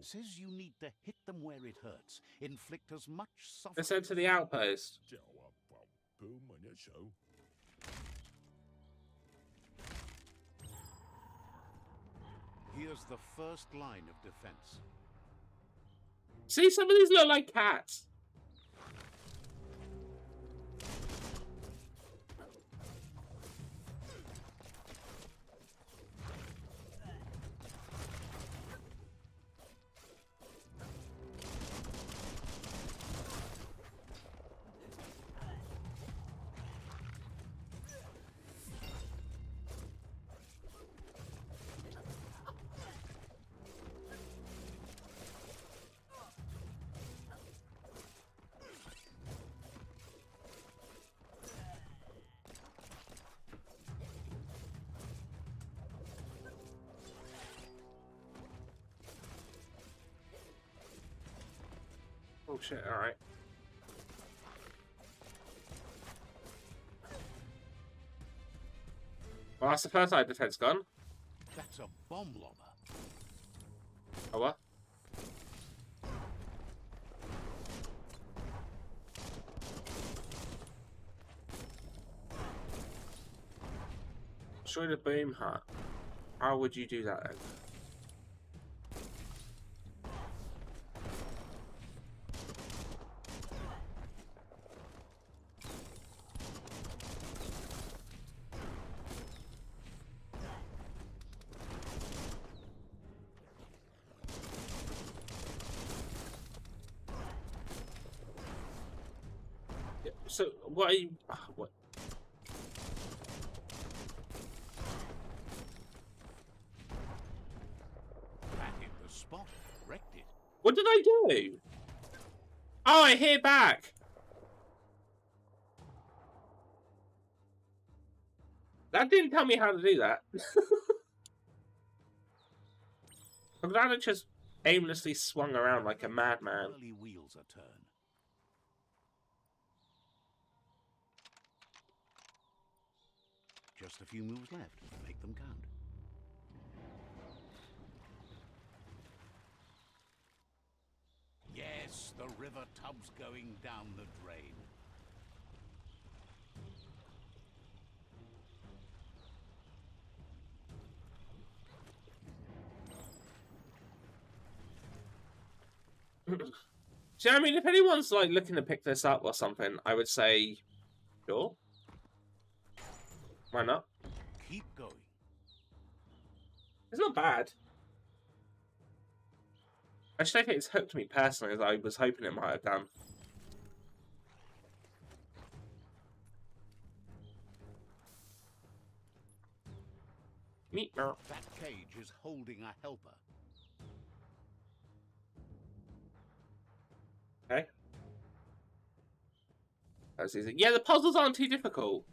Says you need to hit them where it hurts. Inflict as much suffering. Let's head to the outpost. Here's the first line of defense. See, some of these look like cats. Oh shit, alright. Well, that's the first line of defense gone. That's a bomb lobber. Oh, what? Destroy the boom hut. How would you do that then? So, what are you... what? That hit the spot. Wrecked it. What did I do? Oh, I hear back. That didn't tell me how to do that. I'm glad I just aimlessly swung around like a madman. Early wheels a turn. Just a few moves left. Make them count. Yes, the river tub's going down the drain. See, I mean, if anyone's like looking to pick this up or something, I would say, sure. Why not? Keep going. It's not bad. I just don't think it's hooked me personally as I was hoping it might have done. Meat mouth. That cage is holding a helper. Okay. That's easy. Yeah, the puzzles aren't too difficult.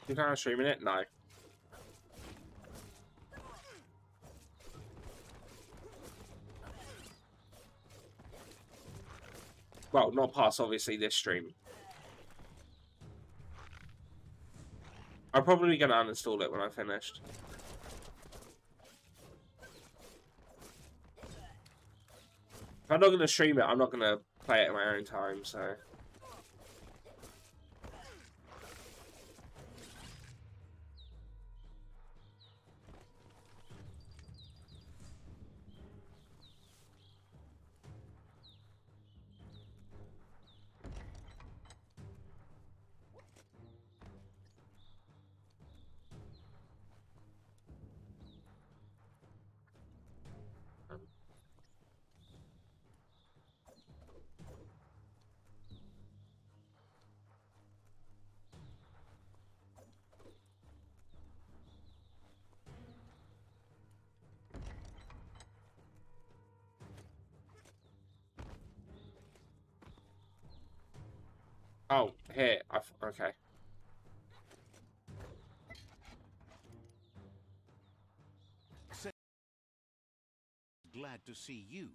You can't stream in it? No. Well, not past obviously this stream. I'm probably gonna uninstall it when I'm finished. If I'm not gonna stream it, I'm not gonna play it at my own time, so. Oh, here. Okay. Glad to see you.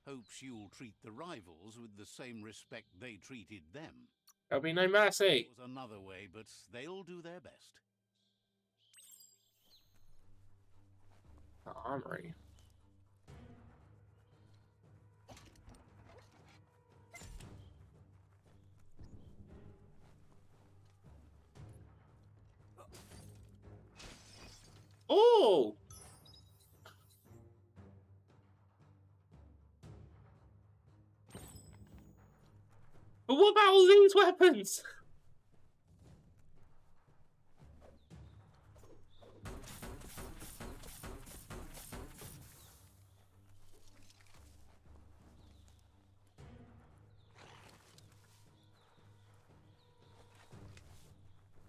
Hopes you'll treat the rivals with the same respect they treated them. There'll be no mercy. Was another way, but they'll do their best. The armory. Oh! But what about all these weapons?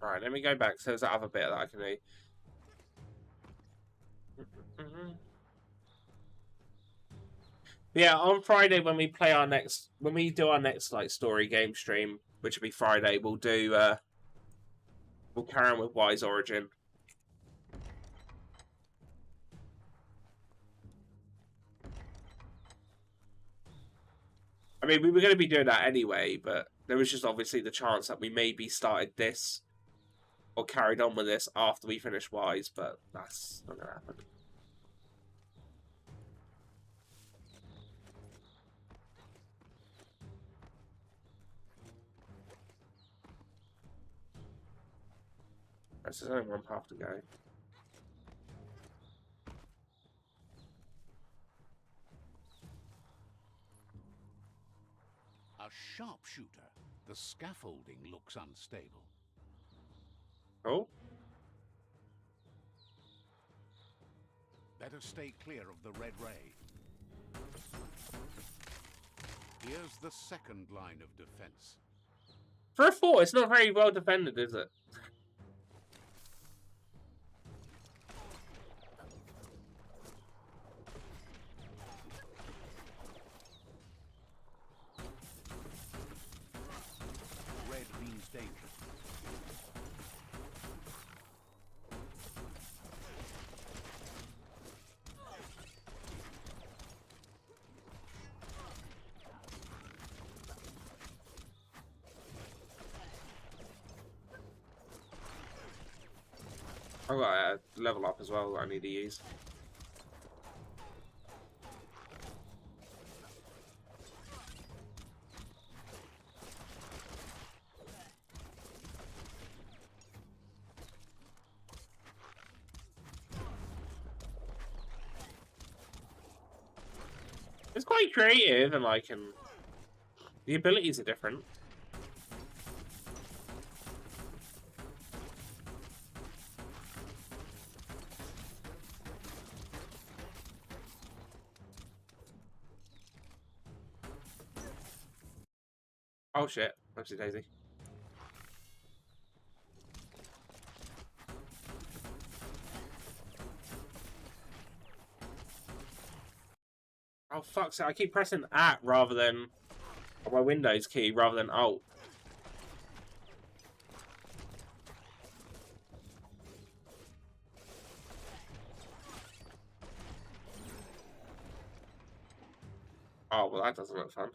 Alright, let me go back. So there's that other bit that I can do. Yeah, on Friday when we play our next, when we do our next like story game stream, which will be Friday, we'll do we'll carry on with Wise Origin. I mean, we were going to be doing that anyway, but there was just obviously the chance that we maybe started this or carried on with this after we finished Wise, but that's not going to happen. There's only one path to go. A sharpshooter. The scaffolding looks unstable. Oh? Better stay clear of the red ray. Here's the second line of defense. For a fort, it's not very well defended, is it? Red means danger. I've got a level up as well that I need to use. quite creative and like, and the abilities are different. Oh shit, Oopsie daisy. Oh fuck's sake, I keep pressing at rather than my Windows key rather than Alt. Oh well, that doesn't look fun.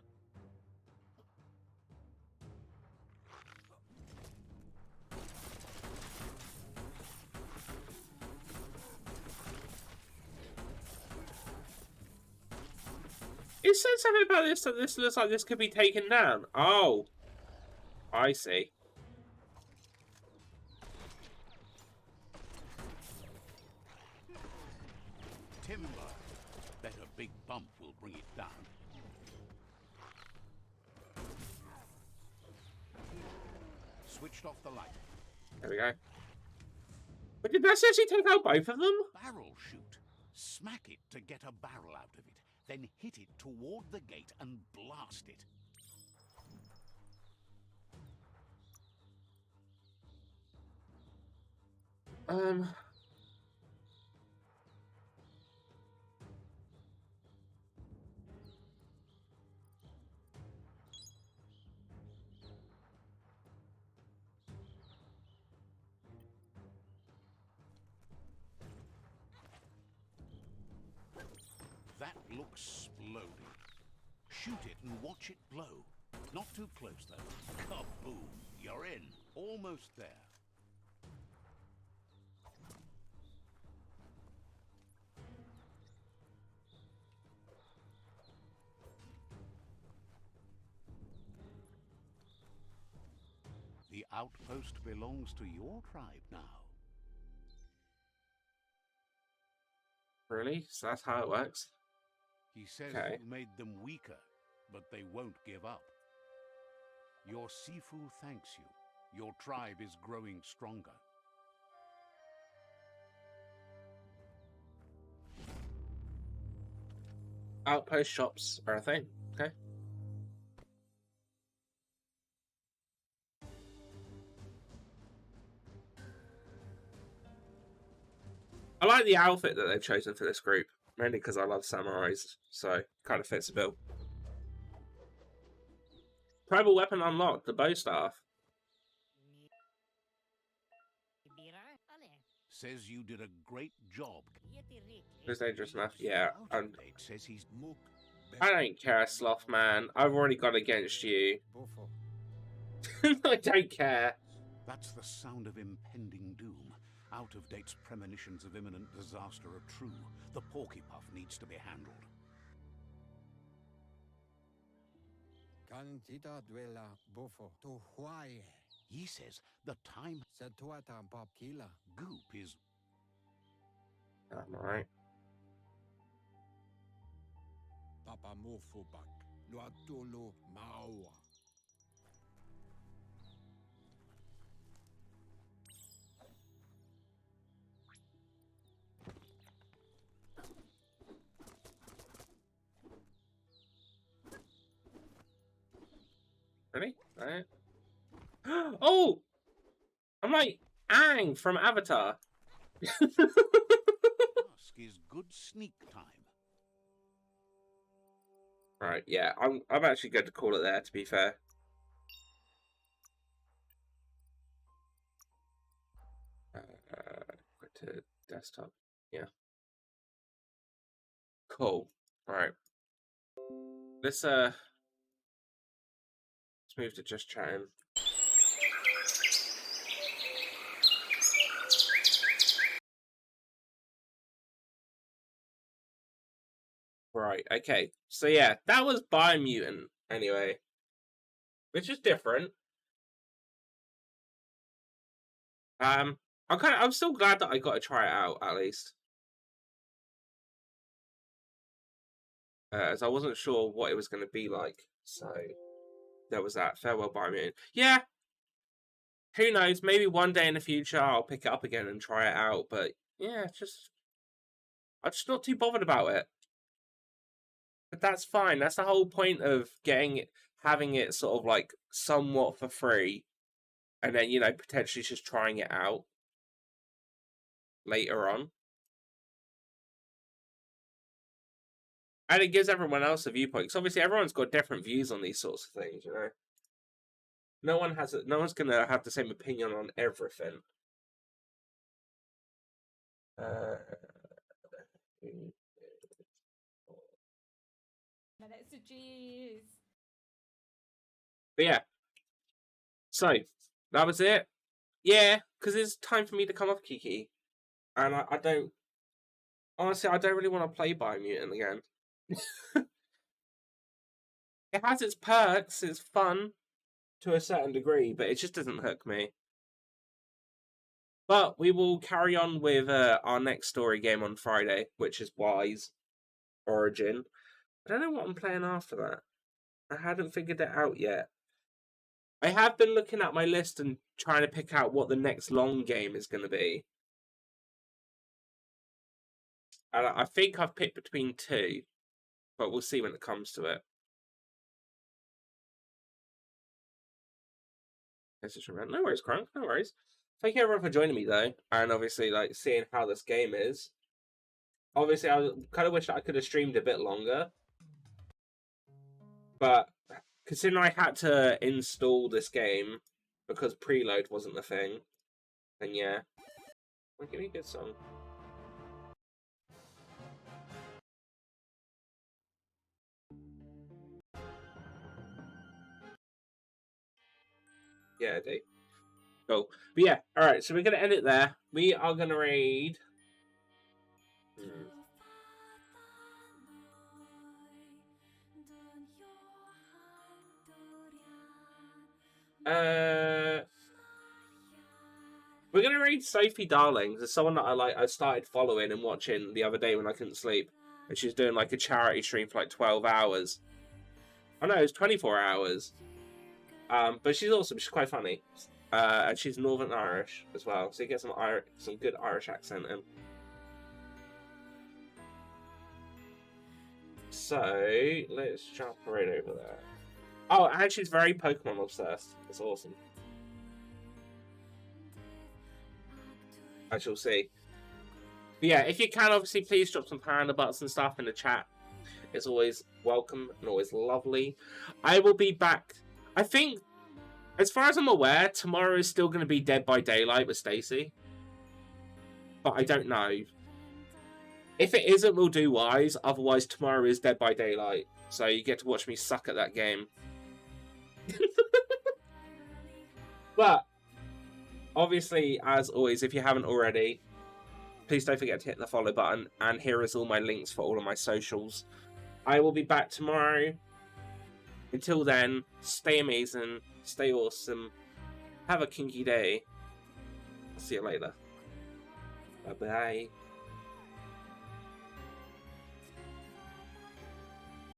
It said something about this that this looks like this could be taken down. Oh, I see. Timber. Bet a big bump will bring it down. Switched off the light. There we go. But did that actually take out both of them? Barrel shoot. Smack it to get a barrel out of it. Then hit it toward the gate and blast it. That looks sploding. Shoot it and watch it blow. Not too close, though. Kaboom! You're in. Almost there. The outpost belongs to your tribe now. Really? So that's how it works? He says Okay. you made them weaker, but they won't give up. Your Sifu thanks you. Your tribe is growing stronger. Outpost shops are a thing. Okay. I like the outfit that they've chosen for this group, mainly because I love samurais, so kind of fits the bill. Tribal weapon unlocked, the bow staff. Says you did a great job. Who's dangerous enough? Yeah, It says he's I don't care, Sloth Man. I've already got against you. I don't care. That's the sound of impending doom. Out-of-date's premonitions of imminent disaster are true. The Porky-Puff needs to be handled. He says the time Goop is... I'm alright. Ready? Alright. Oh! I'm like Aang from Avatar. Dusk is good sneak time. Right, yeah, I'm actually going to call it there, to be fair. Go to desktop. Yeah. Cool. Right. Let's move to just chatting. Right, okay. So yeah, that was Biomutant anyway. Which is different. I'm still glad that I got to try it out at least. as I wasn't sure what it was going to be like. So there was that. Farewell, Biomutant. Yeah, who knows? Maybe one day in the future I'll pick it up again and try it out. But yeah, I'm just not too bothered about it. But that's fine. That's the whole point of having it sort of like somewhat for free, and then potentially just trying it out later on. And it gives everyone else a viewpoint. Because obviously everyone's got different views on these sorts of things, No one's gonna have the same opinion on everything. Messages. But yeah. So that was it. Yeah, because it's time for me to come off Kiki. And I don't honestly I don't really want to play Biomutant again. It has its perks, it's fun to a certain degree, but it just doesn't hook me. But we will carry on with our next story game on Friday, which is Wise Origin. I don't know what I'm playing after that. I hadn't figured it out yet. I have been looking at my list and trying to pick out what the next long game is going to be. And I think I've picked between two, but we'll see when it comes to it. No worries, Crunk. No worries. Thank you everyone for joining me though, and obviously seeing how this game is. Obviously, I kind of wish I could have streamed a bit longer, but considering I had to install this game because preload wasn't the thing, then yeah, well, give me a good song. Yeah, I do. Cool. But yeah, alright, so we're going to end it there. We are going to read... We're going to read Sophie Darlings. It's someone that I started following and watching the other day when I couldn't sleep. And she's doing a charity stream for 12 hours. Oh no, it's 24 hours. But she's awesome. She's quite funny. And she's Northern Irish as well. So you get some good Irish accent in. So, let's jump right over there. Oh, and she's very Pokemon obsessed. It's awesome. As you'll see. But yeah, if you can, obviously, please drop some Panda butts and stuff in the chat. It's always welcome and always lovely. I will be back. I think, as far as I'm aware, tomorrow is still going to be Dead by Daylight with Stacey. But I don't know. If it isn't, we'll do Wise. Otherwise, tomorrow is Dead by Daylight. So you get to watch me suck at that game. But, obviously, as always, if you haven't already, please don't forget to hit the follow button. And here is all my links for all of my socials. I will be back tomorrow. Until then, stay amazing, stay awesome, have a kinky day. I'll see you later. Bye-bye.